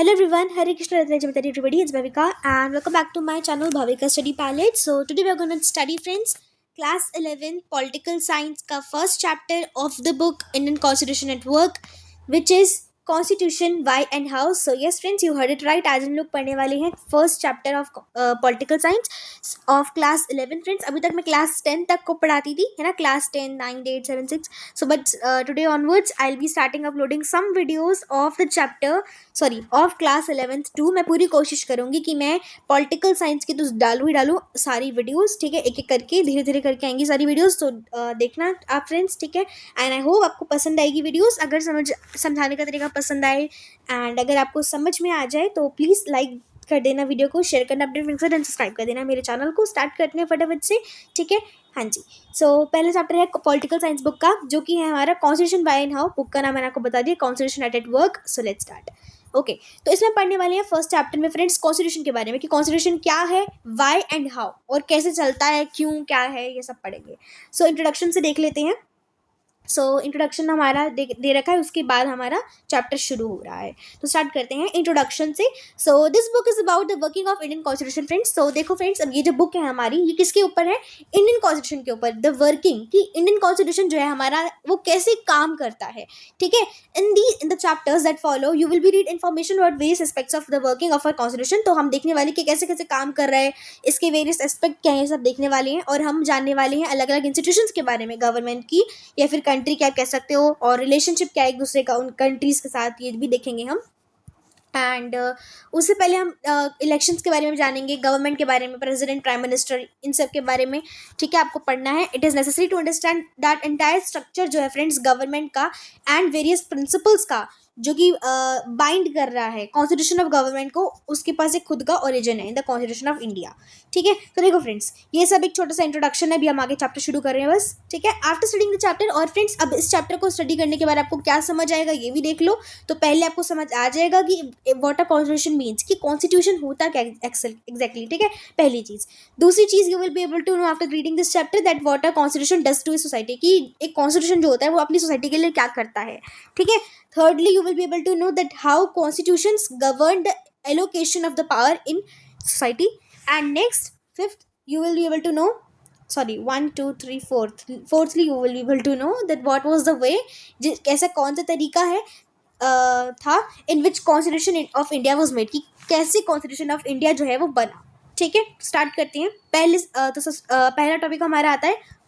Hello everyone, Hare Krishna, Radha Jayamata everybody, it's Bhavika and welcome back to my channel Bhavika Study Palette. So today we are going to study friends class 11 political science का first chapter of the book Indian Constitution at Work which is Constitution Why and How. So yes friends, you heard it right. आज हम लोग पढ़ने वाले हैं first chapter of political science of class 11 friends. अभी तक मैं class 10 तक को पढ़ाती थी है ना, class 10, 9, 8, 7, 6. So but today onwards I'll be starting uploading some videos of the chapter of class 11th 2. मैं पूरी कोशिश करूँगी कि मैं पॉलिटिकल साइंस की तो डालूँ ही डालूँ सारी वीडियोस, ठीक है. एक एक करके धीरे धीरे करके आएंगी सारी वीडियोस, तो देखना आप फ्रेंड्स, ठीक है. एंड आई होप आपको पसंद आएगी वीडियोस. अगर समझाने का तरीका पसंद आए एंड अगर आपको समझ में आ जाए तो प्लीज़ लाइक कर देना वीडियो को, शेयर करना अपने फ्रेंड्स के साथ एंड सब्सक्राइब कर देना मेरे चैनल को. स्टार्ट करते हैं फटाफट से, ठीक है. हाँ जी. सो पहला चैप्टर है पॉलिटिकल साइंस बुक का, जो कि है हमारा constitution bye and how. Book का नाम मैंने आपको बता दिया, constitution at work. So let's start. Okay तो इसमें पढ़ने वाले हैं फर्स्ट चैप्टर में फ्रेंड्स कॉन्स्टिट्यूशन के बारे में, कि कॉन्स्टिट्यूशन क्या है, वाई एंड हाउ, और कैसे चलता है, क्यों, क्या है, ये सब पढ़ेंगे. सो इंट्रोडक्शन से देख लेते हैं. सो इंट्रोडक्शन हमारा दे रखा है, उसके बाद हमारा चैप्टर शुरू हो रहा है. तो स्टार्ट करते हैं इंट्रोडक्शन से. So this book is about the working of Indian constitution friends. So देखो फ्रेंड्स, अब ये जो बुक है हमारी, ये किसके ऊपर है? इंडियन कॉन्स्टिट्यूशन के ऊपर. द वर्किंग, कि इंडियन कॉन्स्टिट्यूशन जो है हमारा वो कैसे काम करता है, ठीक है. In the chapters that follow you will be read information about various aspects of the working of our constitution. तो हम देखने वाले कि कैसे कैसे काम कर रहा है, इसके वेरियस एस्पेक्ट क्या है, सब देखने वाले हैं. और हम जानने वाले हैं अलग अलग इंस्टीट्यूशंस के बारे में, गवर्नमेंट की या फिर कंट्री क्या कह सकते हो, और रिलेशनशिप क्या है एक दूसरे का उन कंट्रीज के साथ, ये भी देखेंगे हम. एंड उससे पहले हम इलेक्शंस के बारे में जानेंगे, गवर्नमेंट के बारे में, प्रेसिडेंट, प्राइम मिनिस्टर, इन सब के बारे में, ठीक है. आपको पढ़ना है. It is necessary to understand that entire structure जो है फ्रेंड्स गवर्नमेंट का एंड वेरियस प्रिंसिपल्स का, जो कि बाइंड कर रहा है कॉन्स्टिट्यूशन ऑफ गवर्नमेंट को. उसके पास एक खुद का ओरिजिन है in the constitution of India, ठीक है. तो देखो फ्रेंड्स, ये सब एक छोटा सा इंट्रोडक्शन है. अभी हम आगे चैप्टर शुरू कर रहे हैं बस, ठीक है. आफ्टर स्टडिंग द चैप्टर, और फ्रेंड्स अब इस चैप्टर को स्टडी करने के बाद आपको क्या समझ आएगा ये भी देख लो. तो पहले आपको समझ आ जाएगा कि व्हाट अ कॉन्स्टिट्यूशन मीन्स, कि कॉन्स्टिट्यूशन होता क्या एग्जैक्टली, ठीक है. पहली चीज़. दूसरी चीज़, you will be able to know after reading this chapter that what a constitution does to a society, कि एक कॉन्स्टिट्यूशन जो होता है वो अपनी सोसाइटी के लिए क्या करता है, ठीक है. Thirdly, you will be able to know that how constitutions govern the allocation of the power in society. And next, fifth, you will be able to know, sorry, 1, 2, 3, fourth. Fourthly, you will be able to know that what was the way, कैसा कौन सा तरीका है था in which constitution of India was made, कि कैसे constitution of India जो है वो बना, ठीक है. स्टार्ट करते हैं. पहला टॉपिक हमारा आता है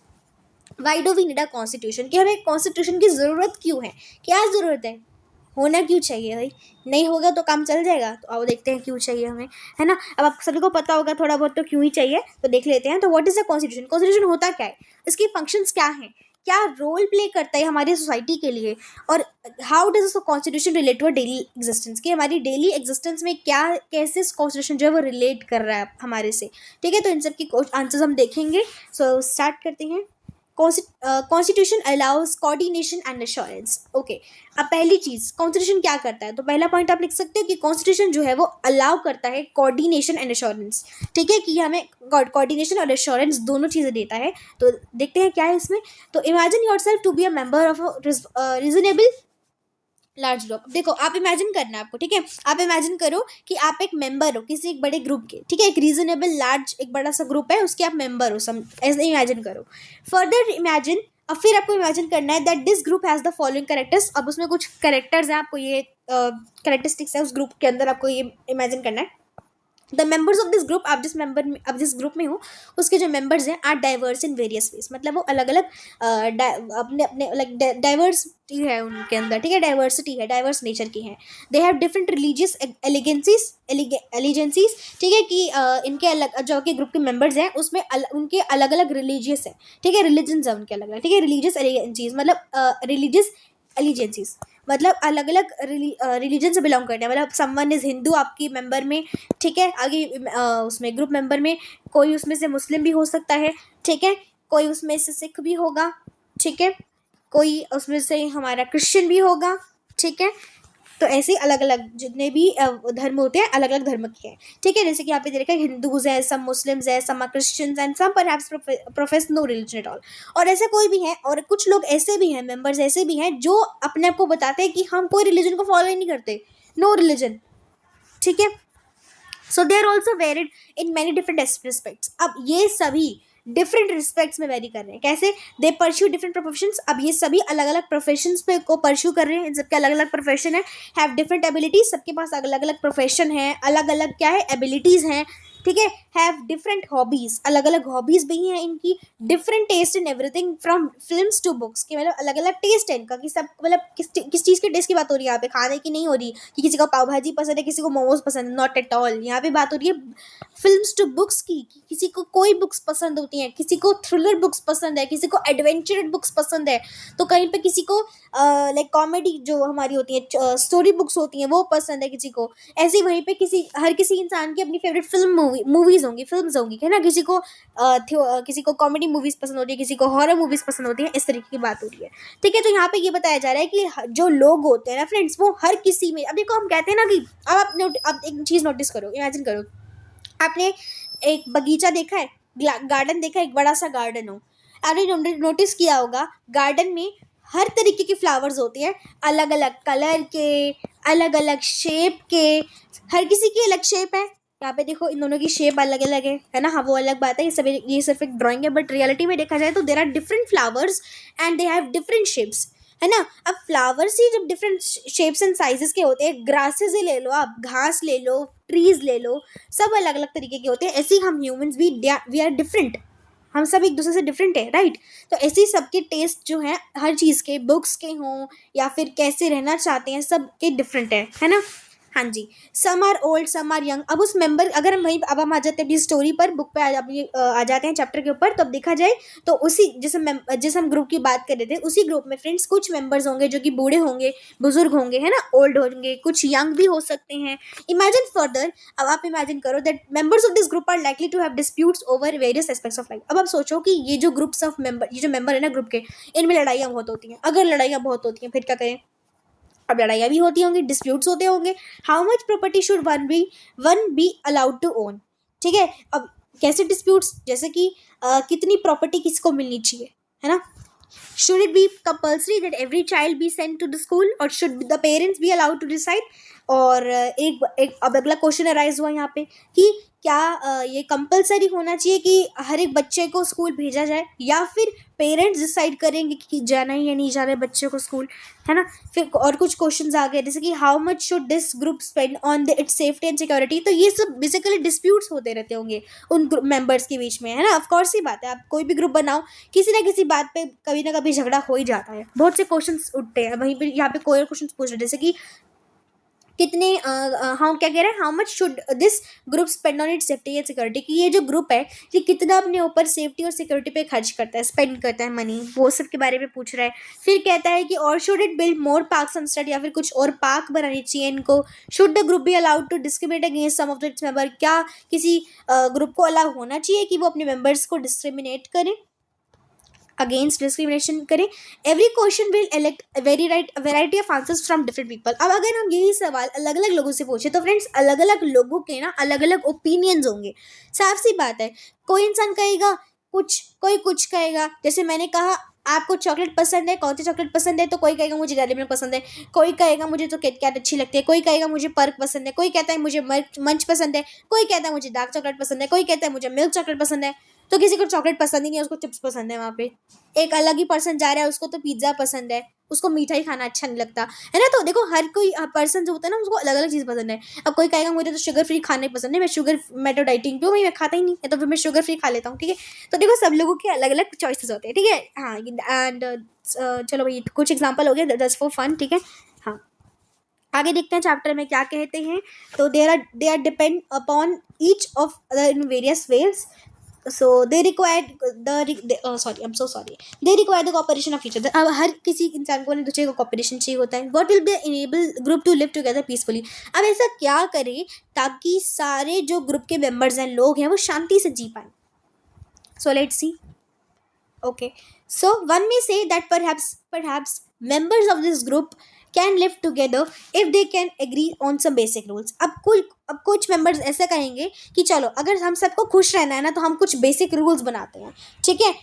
why do we need a constitution, कि हमें कॉन्स्टिट्यूशन की ज़रूरत क्यों है, क्या ज़रूरत है, होना क्यों चाहिए भाई. नहीं होगा तो काम चल जाएगा. तो आओ देखते हैं क्यों चाहिए हमें, है ना. अब आप सभी को पता होगा थोड़ा बहुत तो क्यों ही चाहिए, तो देख लेते हैं. तो what is the constitution, constitution होता क्या है, इसके फंक्शंस क्या हैं, क्या रोल प्ले करता है हमारी सोसाइटी के लिए, और how does constitution relate to daily existence, कि हमारी डेली एग्जिस्टेंस में क्या, कैसे कॉन्स्टिट्यूशन जो है वो रिलेट कर रहा है हमारे से, ठीक है. तो इन सब की आंसर्स हम देखेंगे. सो स्टार्ट करते हैं. Constitution allows coordination and assurance. Okay, अब पहली चीज़ कॉन्स्टिट्यूशन क्या करता है, तो पहला पॉइंट आप लिख सकते हो कि कॉन्स्टिट्यूशन जो है वो अलाउ करता है कोऑर्डिनेशन एंड एश्योरेंस, ठीक है, कि हमें कोऑर्डिनेशन और एश्योरेंस दोनों चीज़ें देता है. तो देखते हैं क्या है इसमें. तो imagine yourself to be a member of a reasonable large group. देखो आप इमेजिन करना है आपको, ठीक है. आप इमेजिन करो कि आप एक मेंबर हो किसी एक बड़े ग्रुप के, ठीक है. एक रीजनेबल लार्ज एक बड़ा सा ग्रुप है, उसके आप मेंबर हो, ऐसे इमेजिन करो. फर्दर इमेजिन, अब फिर आपको इमेजिन करना है that this group has the following characters. अब उसमें कुछ कैरेक्टर्स हैं, आपको ये कैरेक्टरिस्टिक्स है उस ग्रुप के अंदर, आपको ये इमेजिन करना है. The members of this group, आप जिस ग्रुप में हो उसके जो मेंबर्स हैं are diverse in various ways, मतलब वो अलग अलग अपने अपने लाइक डाइवर्सिटी है उनके अंदर, ठीक है. डाइवर्सिटी है, डाइवर्स नेचर की है. दे हैव डिफरेंट रिलीजियस एलिजेंसीज, ठीक है, कि इनके अलग जो के ग्रुप के मेंबर्स हैं उसमें उनके अलग अलग रिलीजियस है, ठीक है. रिलीजन्स है उनके अलग अलग, ठीक है. रिलीजियस एलिजेंसीज मतलब रिलीजियस एलिजेंसीज मतलब अलग अलग रिलीजन से बिलोंग करते हैं. मतलब समवन इज़ हिंदू आपकी मेंबर में, ठीक है. आगे उसमें ग्रुप मेंबर में कोई उसमें से मुस्लिम भी हो सकता है, ठीक है. कोई उसमें से सिख भी होगा, ठीक है. कोई उसमें से हमारा क्रिश्चियन भी होगा, ठीक है. तो ऐसे अलग अलग जितने भी धर्म होते हैं अलग अलग धर्म के हैं, ठीक है. जैसे कि यहाँ पे दे रखा है हिंदूज है, सम मुस्लिम्स है, some Christians and some perhaps profess no religion at all. और ऐसा कोई भी है, और कुछ लोग ऐसे भी हैं, मेंबर्स ऐसे भी हैं जो अपने आप को बताते हैं कि हम कोई रिलीजन को फॉलो ही नहीं करते, नो रिलीजन, ठीक है। So they are also varied in many different respects. अब ये सभी डिफरेंट रिस्पेक्ट्स में वेरी कर रहे हैं। कैसे? They pursue different professions. अब ये सभी अलग अलग प्रोफेशंस पे को परस्यू कर रहे हैं, इन सबके अलग अलग प्रोफेशन है। हैव डिफरेंट एबिलिटीज, सबके पास अलग अलग प्रोफेशन है, अलग अलग क्या है, एबिलिटीज हैं, ठीक है। हैव डिफरेंट हॉबीज, अलग अलग हॉबीज भी हैं इनकी। Different taste in everything from films to books, कि मतलब अलग अलग टेस्ट है इनका, कि सब मतलब किस चीज़ के टेस्ट की बात हो रही है यहाँ पे, खाने की नहीं हो रही कि किसी को पाव भाजी पसंद है, किसी को मोमोज पसंद है, नॉट एट ऑल। यहाँ पे बात हो रही है फिल्म्स टू बुक्स की, कि किसी को कोई बुक्स पसंद होती हैं, किसी को थ्रिलर बुक्स पसंद है, किसी को एडवेंचर बुक्स पसंद है, तो कहीं पे किसी को लाइक कॉमेडी जो हमारी होती है स्टोरी बुक्स होती हैं वो पसंद है किसी को। ऐसे ही वहीं पे हर किसी इंसान की अपनी फेवरेट मूवीज होंगी, फिल्म्स होंगी, है ना। किसी को कॉमेडी मूवीज पसंद होती है, किसी को हॉरर मूवीज पसंद होती है, इस तरीके की बात हो रही है, ठीक है। तो यहाँ पे ये बताया जा रहा है कि जो लोग होते हैं ना फ्रेंड्स, वो हर किसी में, अब देखो हम कहते हैं ना कि अब एक चीज़ नोटिस करो, इमेजिन करो, आपने एक बगीचा देखा है, गार्डन देखा है, एक बड़ा सा गार्डन हो, आपने नोटिस किया होगा गार्डन में हर तरीके के फ्लावर्स होते हैं, अलग अलग कलर के, अलग अलग शेप के, हर किसी की अलग शेप है। यहाँ पे देखो इन दोनों की शेप अलग अलग है ना। हाँ, वो अलग बात है, ये सिर्फ एक ड्राइंग है, बट रियलिटी में देखा जाए तो there are different flowers and they have different shapes, है ना। अब फ्लावर्स ही जब डिफरेंट शेप्स एंड साइजेस के होते हैं, ग्रासेस ही ले लो आप, घास ले लो, ट्रीज ले लो, सब अलग अलग तरीके के होते हैं। ऐसे ही हम ह्यूमंस भी वी आर डिफरेंट, हम सब एक दूसरे से डिफरेंट है, राइट। तो ऐसे ही सबके टेस्ट जो है हर चीज़ के, बुक्स के हों या फिर कैसे रहना चाहते हैं, सब के डिफरेंट है ना। हाँ जी। Some are old some are young. अब उस मेंबर, अगर हम वहीं अब हम आ जाते हैं अपनी स्टोरी पर, बुक पे आ जाते हैं चैप्टर के ऊपर, तो अब देखा जाए तो उसी जिस हम ग्रुप की बात कर रहे थे, उसी ग्रुप में फ्रेंड्स कुछ मेंबर्स होंगे जो कि बूढ़े होंगे, बुजुर्ग होंगे, है ना, ओल्ड होंगे, कुछ यंग भी हो सकते हैं। इमेजिन फर्दर, अब आप इमेजिन करो that members of this group are likely to have disputes over various aspects of life. अब आप सोचो कि ये जो ग्रुप्स ऑफ मेंबर, ये जो मेंबर है ना ग्रुप के, इनमें लड़ाइयाँ बहुत होती हैं। अगर लड़ाइयाँ बहुत होती हैं फिर क्या करें? अब लड़ाइयाँ भी होती होंगी, डिस्प्यूट्स होते होंगे। How much property should one be allowed to own, ठीक है। अब कैसे डिस्प्यूट्स, जैसे कि कितनी प्रॉपर्टी किसको मिलनी चाहिए, है ना। Should it be compulsory that every child be sent to the school, और should the parents be allowed to decide. और एक अब अगला क्वेश्चन अराइज हुआ यहाँ पे कि क्या ये कंपलसरी होना चाहिए कि हर एक बच्चे को स्कूल भेजा जाए, या फिर पेरेंट्स डिसाइड करेंगे कि जाना है या नहीं जाना है बच्चे को स्कूल, है ना। फिर और कुछ क्वेश्चंस आ गए, जैसे कि how much should this group spend on it's safety and security. तो ये सब बेसिकली डिस्प्यूट्स होते रहते होंगे उन ग्रुप मेंबर्स के बीच में, है ना। ऑफकोर्स ही बात है, आप कोई भी ग्रुप बनाओ, किसी ना किसी बात पे कभी ना कभी झगड़ा हो ही जाता है। बहुत से क्वेश्चंस उठते हैं वहीं पे, यहाँ पे कोई क्वेश्चन पूछ रहे हैं, जैसे कि कितने हाँ क्या कह रहे हैं, how much should this group spend on it's safety and security, कि ये जो ग्रुप है ये कितना अपने ऊपर सेफ्टी और सिक्योरिटी पे खर्च करता है, स्पेंड करता है मनी, वो सब के बारे में पूछ रहा है। फिर कहता है कि और should it build more parks instead, या फिर कुछ और पार्क बनानी चाहिए इनको। Should the group be allowed to discriminate against some of its member, क्या किसी ग्रुप को अलाउ होना चाहिए कि वो अपने मेंबर्स को डिस्क्रिमिनेट करें, अगेंस्ट डिस्क्रिमिनेशन करें। Every question will elect variety of answers from different people. अब अगर हम यही सवाल अलग अलग लोगों से पूछे तो फ्रेंड्स अलग अलग लोगों के ना अलग अलग ओपिनियंस होंगे। साफ सी बात है, कोई इंसान कहेगा कुछ, कोई कुछ कहेगा। जैसे मैंने कहा आपको चॉकलेट पसंद है, कौन सी चॉकलेट पसंद है, तो कोई कहेगा मुझे डेयरी मिल्क पसंद है, कोई कहेगा मुझे तो किटकैट अच्छी लगती है, कोई कहेगा मुझे पर्क पसंद है, कोई कहता है मुझे मंच पसंद है, कोई कहता है मुझे डार्क चॉकलेट पसंद है, कोई कहता है मुझे मिल्क चॉकलेट पसंद है। तो किसी को चॉकलेट पसंद ही नहीं है, उसको चिप्स पसंद है। वहाँ पे एक अलग ही पर्सन जा रहा है, उसको तो पिज्ज़ा पसंद है, उसको मिठाई खाना अच्छा नहीं लगता, है ना। तो देखो हर कोई पर्सन जो होता है ना उसको अलग अलग चीज़ पसंद है। अब कोई कहेगा मुझे तो शुगर फ्री खाने पसंद है, मैं तो डाइटिंग पे हूँ, मैं खाता ही नहीं है, तो फिर मैं शुगर फ्री खा लेता हूँ, ठीक है। तो देखो सब लोगों के अलग अलग चॉइसेस होते हैं, ठीक है। हाँ, एंड चलो भाई कुछ एग्जाम्पल हो गया जस्ट फॉर फन, ठीक है। हाँ, आगे देखते हैं चैप्टर में क्या कहते हैं। तो they are depend upon each of in various ways, so they required I'm so sorry, they require the cooperation of each other। अब हर किसी इंसान को दूसरे को cooperation चाहिए होता है। what will be enable group to live together peacefully। अब ऐसा क्या करें ताकि सारे जो ग्रुप के मेंबर्स हैं, लोग हैं, वो शांति से जी पाए। so let's see, okay, so one may say that perhaps members of this group can live together if they can agree on some basic rules। अब कुछ मेंबर्स ऐसा कहेंगे कि चलो अगर हम सबको खुश रहना है ना तो हम कुछ बेसिक रूल्स बनाते हैं, ठीक है।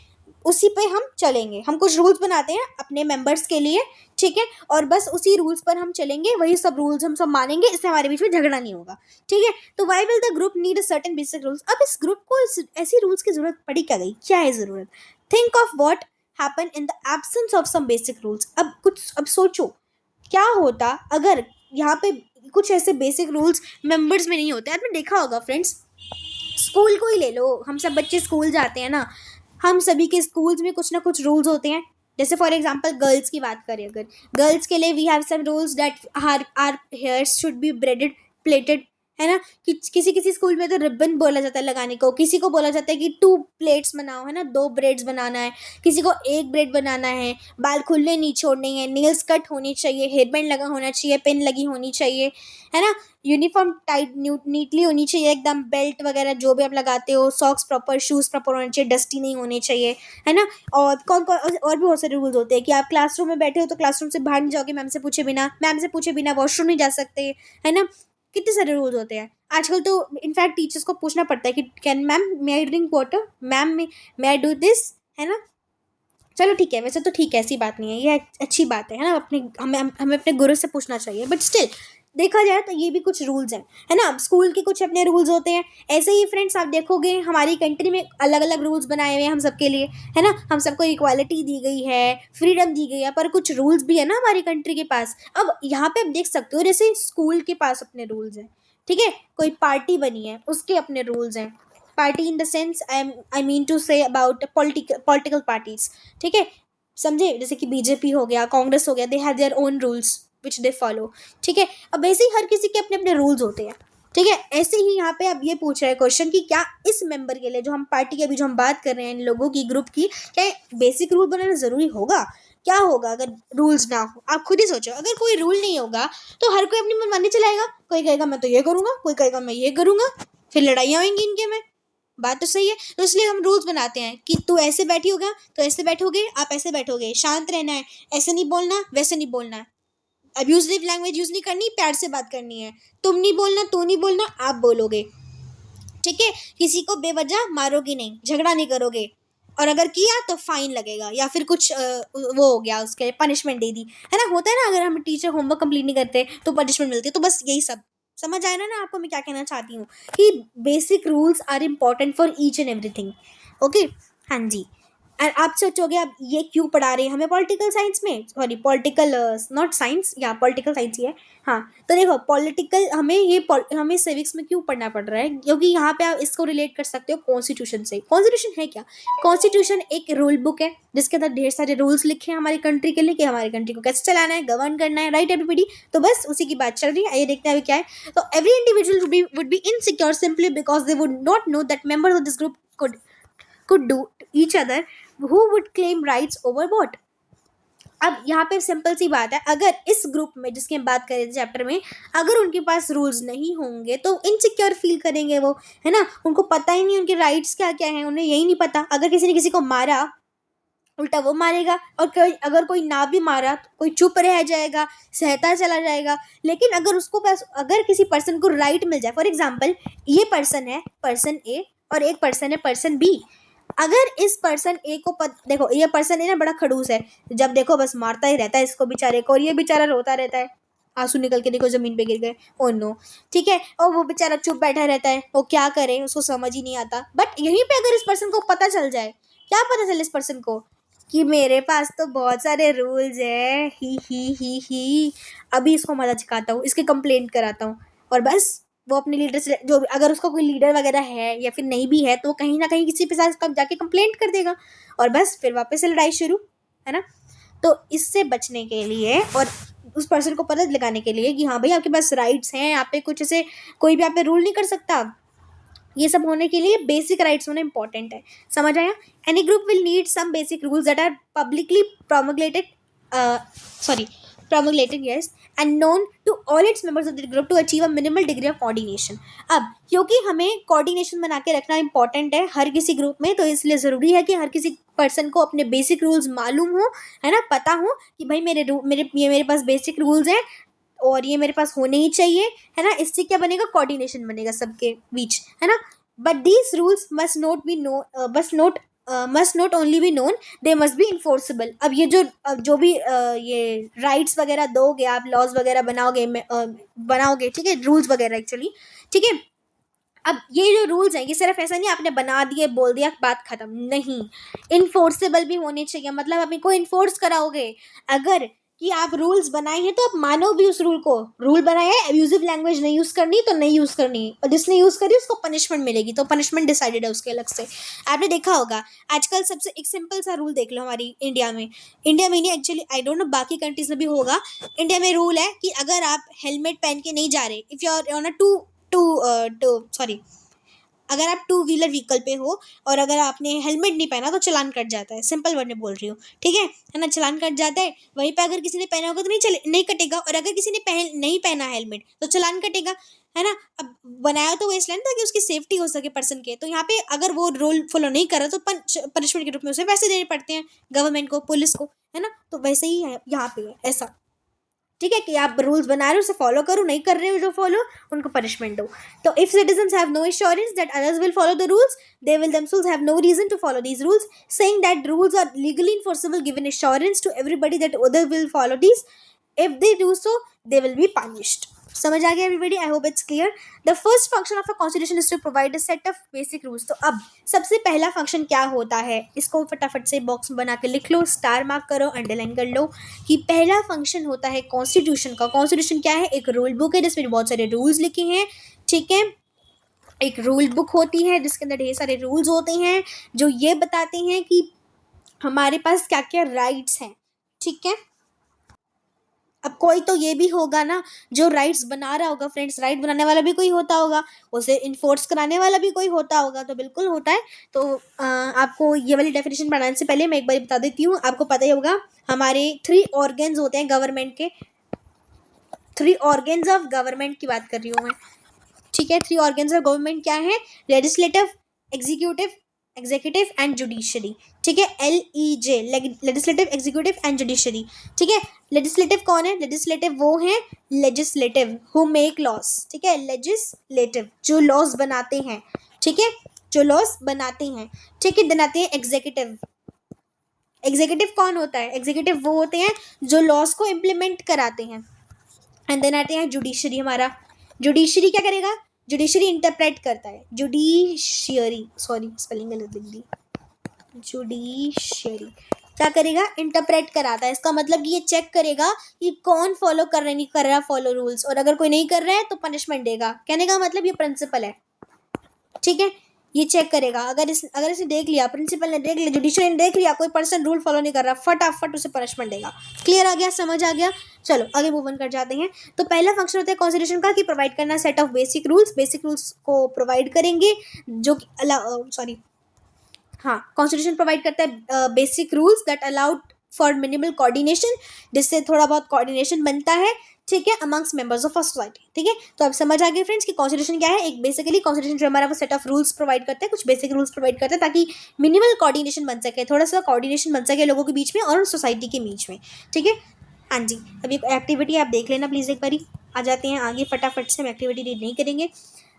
उसी पे हम चलेंगे। हम कुछ रूल्स बनाते हैं अपने मेंबर्स के लिए, ठीक है, और बस उसी रूल्स पर हम चलेंगे, वही सब रूल्स हम सब मानेंगे, इससे हमारे बीच में झगड़ा नहीं होगा, ठीक है। तो why will the group need a certain basic rules? अब इस ग्रुप को ऐसी रूल्स की जरूरत पड़ी क्या गई, क्या है जरूरत? Think of what happen in the absence of some basic rules. अब सोचो क्या होता अगर यहाँ पे कुछ ऐसे बेसिक रूल्स मेंबर्स में नहीं होते। आपने देखा होगा फ्रेंड्स, स्कूल को ही ले लो, हम सब बच्चे स्कूल जाते हैं ना, हम सभी के स्कूल्स में कुछ ना कुछ रूल्स होते हैं। जैसे फॉर एग्जांपल गर्ल्स की बात करें, अगर गर्ल्स के लिए we have some rules that are hairs should be braided plaited, है ना। कि किसी किसी स्कूल में तो रिबन बोला जाता है लगाने को, किसी को बोला जाता है कि 2 प्लेट्स बनाओ, है ना, 2 ब्रेड्स बनाना है, किसी को 1 ब्रेड बनाना है, बाल खुले नहीं छोड़ने हैं, नेल्स कट होनी चाहिए, हेयर बैंड लगा होना चाहिए, पिन लगी होनी चाहिए, है ना, यूनिफॉर्म टाइट नीटली होनी चाहिए एकदम, बेल्ट वगैरह जो भी आप लगाते हो, सॉक्स प्रॉपर, शूज़ प्रॉपर होने चाहिए, डस्टी नहीं होने चाहिए, है ना। और कौन कौन और भी बहुत सारे रूल्स होते हैं कि आप क्लासरूम में बैठे हो तो क्लासरूम से बाहर नहीं जाओगे, मैम से पूछे बिना वॉशरूम नहीं जा सकते, है ना। कितने सारे रूल्स होते हैं। आजकल तो इनफैक्ट टीचर्स को पूछना पड़ता है कि can ma'am may I drink water, ma'am may I do this, है ना। चलो ठीक है, वैसे तो ठीक है, ऐसी बात नहीं है, ये अच्छी बात है ना। अपने हमें अपने गुरु से पूछना चाहिए, बट स्टिल देखा जाए तो ये भी कुछ रूल्स हैं, है ना। स्कूल के कुछ अपने रूल्स होते हैं। ऐसे ही फ्रेंड्स आप देखोगे हमारी कंट्री में अलग अलग रूल्स बनाए हुए हैं हम सबके लिए, है ना। हम सबको इक्वालिटी दी गई है, फ्रीडम दी गई है, पर कुछ रूल्स भी है ना हमारी कंट्री के पास। अब यहाँ पे आप देख सकते हो, जैसे स्कूल के पास अपने रूल्स हैं, ठीक है, कोई पार्टी बनी है उसके अपने रूल्स हैं। Party in the sense I mean to say about political parties, ठीक है, समझे। जैसे कि बीजेपी हो गया, कांग्रेस हो गया, they have their own rules which they follow, ठीक है। अब ऐसे ही हर किसी के अपने अपने रूल्स होते हैं, ठीक है। ऐसे ही यहाँ पे अब ये पूछ रहे हैं क्वेश्चन कि क्या इस मेंबर के लिए, जो हम पार्टी के अभी जो हम बात कर रहे हैं इन लोगों की ग्रुप की, क्या बेसिक रूल बनाना जरूरी होगा? क्या होगा अगर रूल्स ना हो? आप खुद ही सोचो, अगर कोई रूल नहीं होगा तो हर कोई अपनी मनमानी चलाएगा। कोई कहेगा मैं तो ये करूंगा, कोई कहेगा मैं ये करूंगा, फिर लड़ाइयाँ होंगी इनके में। बात तो सही है। तो इसलिए हम रूल्स बनाते हैं कि तू ऐसे बैठी होगा तो ऐसे बैठोगे, आप ऐसे बैठोगे, शांत रहना है, ऐसे नहीं बोलना, वैसे नहीं बोलना है, अब्यूजिव लैंग्वेज यूज नहीं करनी, प्यार से बात करनी है, तुम नहीं बोलना, तू नहीं बोलना, आप बोलोगे, ठीक है। किसी को बेवजह मारोगे नहीं, झगड़ा नहीं करोगे, और अगर किया तो फाइन लगेगा या फिर कुछ वो हो गया, उसके पनिशमेंट दे दी, है ना। होता है ना, अगर हम टीचर होमवर्क कंप्लीट नहीं करते तो पनिशमेंट मिलती है। तो बस यही सब समझ आया ना आपको मैं क्या कहना चाहती हूँ, कि basic rules are important for each and everything, okay. हाँ जी। और आप सोचोगे अब ये क्यों पढ़ा रहे हैं हमें पॉलिटिकल साइंस में, सॉरी पॉलिटिकल नॉट साइंस, या पॉलिटिकल साइंस ही है, हाँ। तो देखो पॉलिटिकल हमें सिविक्स में क्यों पढ़ना पड़ रहा है, क्योंकि यहाँ पे आप इसको रिलेट कर सकते हो कॉन्स्टिट्यूशन से। कॉन्स्टिट्यूशन है क्या? कॉन्स्टिट्यूशन एक रूल बुक है जिसके अंदर ढेर सारे रूल्स लिखे हैं हमारी कंट्री के लिए, कि हमारी कंट्री को कैसे चलाना है, गवर्न करना है, राइट एवरीबडी। तो बस उसी की बात चल रही है, आइए देखते हैं अभी क्या है। तो every individual would be insecure simply because they would not know that members of this group could do each other who would claim rights over what। अब यहाँ पे सिंपल सी बात है, अगर इस ग्रुप में जिसकी हम बात करें चैप्टर में, अगर उनके पास रूल्स नहीं होंगे तो इनसिक्योर फील करेंगे वो, है ना। उनको पता ही नहीं उनके राइट्स क्या क्या हैं, उन्हें यही नहीं पता। अगर किसी ने किसी को मारा, उल्टा वो मारेगा, और अगर कोई ना भी मारा तो कोई चुप रह जाएगा, सहता चला जाएगा। लेकिन अगर उसको पास, अगर किसी पर्सन को राइट मिल जाए, फॉर एग्जाम्पल ये पर्सन है पर्सन ए और एक पर्सन है पर्सन बी। अगर इस पर्सन ए को देखो ये पर्सन ए ना बड़ा खड़ूस है, जब देखो बस मारता ही रहता है इसको बेचारे को, और ये बेचारा रोता रहता है, आंसू निकल के देखो जमीन पे गिर गए, ओ नो, ठीक है। और वो बेचारा चुप बैठा रहता है, वो क्या करे उसको समझ ही नहीं आता। बट यहीं पे अगर इस पर्सन को पता चल जाए, क्या पता चले इस पर्सन को, कि मेरे पास तो बहुत सारे रूल्स है, ही अभी इसको मजा चखाता हूँ, इसके कंप्लेंट कराता हूँ, और बस वो अपने लीडर से, जो अगर उसका कोई लीडर वगैरह है या फिर नहीं भी है, तो वो कहीं ना कहीं किसी के साथ जाके कंप्लेंट कर देगा, और बस फिर वापस से लड़ाई शुरू, है ना। तो इससे बचने के लिए और उस पर्सन को पता लगाने के लिए कि हाँ भाई आपके पास राइट्स हैं, यहाँ पे कुछ ऐसे कोई भी आप पे रूल नहीं कर सकता, ये सब होने के लिए बेसिक राइट्स होना इंपॉर्टेंट है। समझ आया? Any group will need some basic rules that are publicly promulgated, yes, and known to all its members of the group to achieve a minimal degree of coordination। अब क्योंकि हमें coordination बना के रखना इंपॉर्टेंट है हर किसी ग्रुप में, तो इसलिए ज़रूरी है कि हर किसी पर्सन को अपने बेसिक रूल्स मालूम हो, है ना, पता हो कि भाई मेरे पास बेसिक रूल्स हैं और ये मेरे पास होने ही चाहिए, है ना। इससे क्या बनेगा? कोऑर्डिनेशन बनेगा सबके बीच, है ना। But these rules must not must not only be known, they must be enforceable. अब ये जो भी ये राइट्स वगैरह दोगे आप, लॉज वगैरह बनाओगे, ठीक है, रूल्स वगैरह एक्चुअली, ठीक है। अब ये जो रूल्स हैं ये सिर्फ ऐसा नहीं आपने बना दिए बोल दिया बात खत्म, नहीं, इन्फोर्सेबल भी होने चाहिए। मतलब आप इनको इन्फोर्स कराओगे, अगर कि आप रूल्स बनाए हैं तो आप मानो भी उस रूल को। रूल बनाए हैं, अब्यूजिव लैंग्वेज नहीं यूज करनी तो नहीं यूज करनी, और जिसने यूज करी उसको पनिशमेंट मिलेगी, तो पनिशमेंट डिसाइडेड है उसके अलग से। आपने देखा होगा आजकल सबसे एक सिंपल सा रूल देख लो हमारी इंडिया में नहीं, एक्चुअली आई डोंट नो बाकी कंट्रीज में भी होगा। इंडिया में रूल है कि अगर आप हेलमेट पहन के नहीं जा रहे, if you are on a sorry, अगर आप टू व्हीलर व्हीकल पे हो और अगर आपने हेलमेट नहीं पहना तो चालान कट जाता है। सिंपल वर्ड में बोल रही हूँ, ठीक है ना, चालान कट जाता है। वहीं पे अगर किसी ने पहना होगा तो नहीं कटेगा, और अगर किसी ने नहीं पहना हेलमेट तो चालान कटेगा, है ना। अब बनाया तो वो इसलिए ना ताकि उसकी सेफ्टी हो सके पर्सन के, तो यहाँ पे अगर वो रूल फॉलो नहीं कर रहा तो पनिशमेंट के रूप में उसे पैसे देने पड़ते हैं गवर्नमेंट को, पुलिस को, है ना। तो वैसे ही है यहाँ पे ऐसा, ठीक है, कि आप रूल्स बना रहे हो उसे फॉलो करो, नहीं कर रहे हो जो फॉलो उनको पनिशमेंट दो। तो if citizens have no assurance that others will follow the rules, they will themselves have no reason to follow these rules, saying that rules are legally enforceable given assurance to everybody that others will follow these. If they do so, they will be punished. समझ आ गया everybody? I hope it's clear. The first function of a constitution is to provide a set of basic rules. तो अब सबसे पहला function क्या होता है, इसको फटाफट से बॉक्स बना के लिख लो, स्टार मार्क करो, अंडरलाइन कर लो कि पहला फंक्शन होता है कॉन्स्टिट्यूशन का। कॉन्स्टिट्यूशन क्या है? एक रूल बुक है जिसमें बहुत सारे रूल्स लिखे हैं, ठीक है। एक रूल बुक होती है जिसके अंदर ढेर सारे रूल्स होते हैं जो ये बताते हैं कि हमारे पास क्या क्या राइट्स हैं, ठीक है। अब कोई तो ये भी होगा ना जो राइट्स बना रहा होगा फ्रेंड्स, राइट बनाने वाला भी कोई होता होगा, उसे इन्फोर्स कराने वाला भी कोई होता होगा, तो बिल्कुल होता है। तो आपको ये वाली डेफिनेशन बनाने से पहले मैं एक बार बता देती हूँ, आपको पता ही होगा हमारे 3 ऑर्गन्स होते हैं गवर्नमेंट के, 3 ऑर्गन्स ऑफ गवर्नमेंट की बात कर रही हूँ मैं, ठीक है। 3 ऑर्गन्स ऑफ गवर्नमेंट क्या है? लेजिस्लेटिव, एग्जीक्यूटिव एंड जुडिशरी, ठीक है। LEJ, legislative, executive and judiciary, ठीक है। लेजिस्लेटिव कौन है? लेजिस्लेटिव वो है लेजिस्लेटिव हु मेक लॉस, ठीक है। लेजिस्लेटिव जो लॉस बनाते हैं, ठीक है, जो लॉस बनाते हैं, ठीक है। देन आते हैं एग्जीक्यूटिव। एग्जीक्यूटिव कौन होता है? एग्जीक्यूटिव वो होते हैं जो लॉस को इम्प्लीमेंट कराते हैं। एंड देन आते हैं जुडिशरी। हमारा जुडिशरी क्या करेगा? जुडिशरी इंटरप्रेट करता है, जुडिशियरी, सॉरी स्पेलिंग गलत लिख दी, जुडिशियरी क्या करेगा? इंटरप्रेट कराता है। इसका मतलब कि ये चेक करेगा कि कौन फॉलो कर रहा है, नहीं कर रहा फॉलो रूल्स, और अगर कोई नहीं कर रहा है तो पनिशमेंट देगा। कहने का मतलब ये प्रिंसिपल है, ठीक है। ये चेक करेगा, अगर इसने देख लिया, प्रिंसिपल ने देख लिया, जुडिशरी ने देख लिया कोई पर्सन रूल फॉलो नहीं कर रहा, फटाफट उसे पनिशमेंट देगा। क्लियर आ गया? समझ आ गया? चलो आगे मूव ऑन कर जाते हैं। तो पहला फंक्शन होता है कॉन्स्टिट्यूशन का कि प्रोवाइड करना set of basic rules. Basic rules को प्रोवाइड करेंगे जो कॉन्स्टिट्यूशन प्रोवाइड करता है basic rules that allowed for minimal coordination, जिससे थोड़ा बहुत कोऑर्डिनेशन बनता है, ठीक है, amongst members of a society, ठीक है। तो अब समझ आ गए फ्रेंड्स कि कॉन्स्टिट्यूशन क्या है। एक बेसिकली कॉन्स्टिट्यूशन जो हमारा वो सेट ऑफ रूल्स प्रोवाइड करता है, कुछ बेसिक रूल्स प्रोवाइड करता है ताकि मिनिमल कोऑर्डिनेशन बन सके, थोड़ा सा कोऑर्डिनेशन बन सके लोगों के बीच में और सोसाइटी के बीच में, ठीक है। हाँ जी, अभी एक्टिविटी आप देख लेना प्लीज़ एक बारी। आ जाते हैं आगे फटाफट से, हम एक्टिविटी रीड नहीं करेंगे।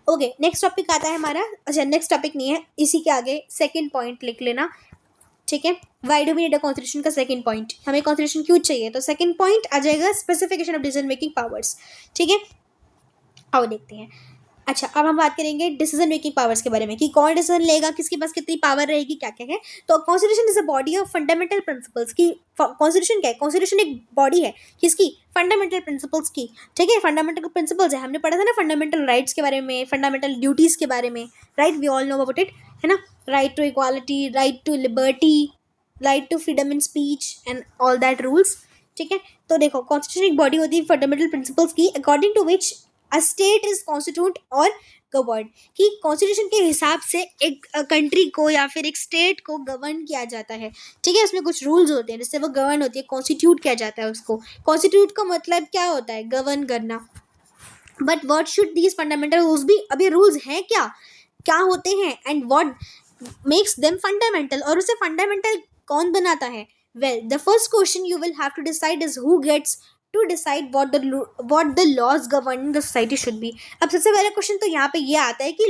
ओके, नेक्स्ट टॉपिक आता है हमारा, अच्छा नेक्स्ट टॉपिक नहीं है, इसी के आगे सेकेंड पॉइंट लिख लेना, ठीक है। Why do we need a constitution का सेकंड पॉइंट, हमें कॉन्स्टिट्यूशन क्यों चाहिए? तो सेकंड पॉइंट आ जाएगा specification of decision making powers, ठीक है। आओ देखते हैं। अच्छा, अब हम बात करेंगे डिसीजन मेकिंग पावर्स के बारे में कि कौन डिसीजन लेगा, किसके पास कितनी पावर रहेगी, क्या क्या है। तो constitution is a body of fundamental principles की। कॉन्स्टिट्यूशन क्या है? कॉन्स्टिट्यूशन एक बॉडी है किसकी? फंडामेंटल प्रिंसिपल्स की, ठीक है। फंडामेंटल प्रिंसिपल्स है, हमने पढ़ा था ना फंडामेंटल राइट्स के बारे में, फंडामेंटल ड्यूटीज़ के बारे में, right, we all know about it, है ना। Right to equality, right to liberty, right to freedom in speech and all that rules, ठीक है। तो देखो कॉन्स्टिट्यूशन एक बॉडी होती है फंडामेंटल प्रिंसिपल्स की, according to which a state is constitute और गवर्न, कि कॉन्स्टिट्यूशन के हिसाब से एक कंट्री को या फिर एक स्टेट को गवर्न किया जाता है, ठीक है। उसमें कुछ रूल्स होते हैं जिससे वो गवर्न होती है, कॉन्स्टिट्यूट किया जाता है उसको। कॉन्स्टिट्यूट का मतलब क्या होता है? गवर्न करना। But what should these fundamental rules be? अब ये रूल्स हैं क्या, क्या होते हैं, and what makes them fundamental, और उसे फंडामेंटल कौन बनाता है? Well, the first question you will have to decide is who gets to decide what the laws governing the society should be। अब सबसे पहला क्वेश्चन तो यहाँ पे ये आता है कि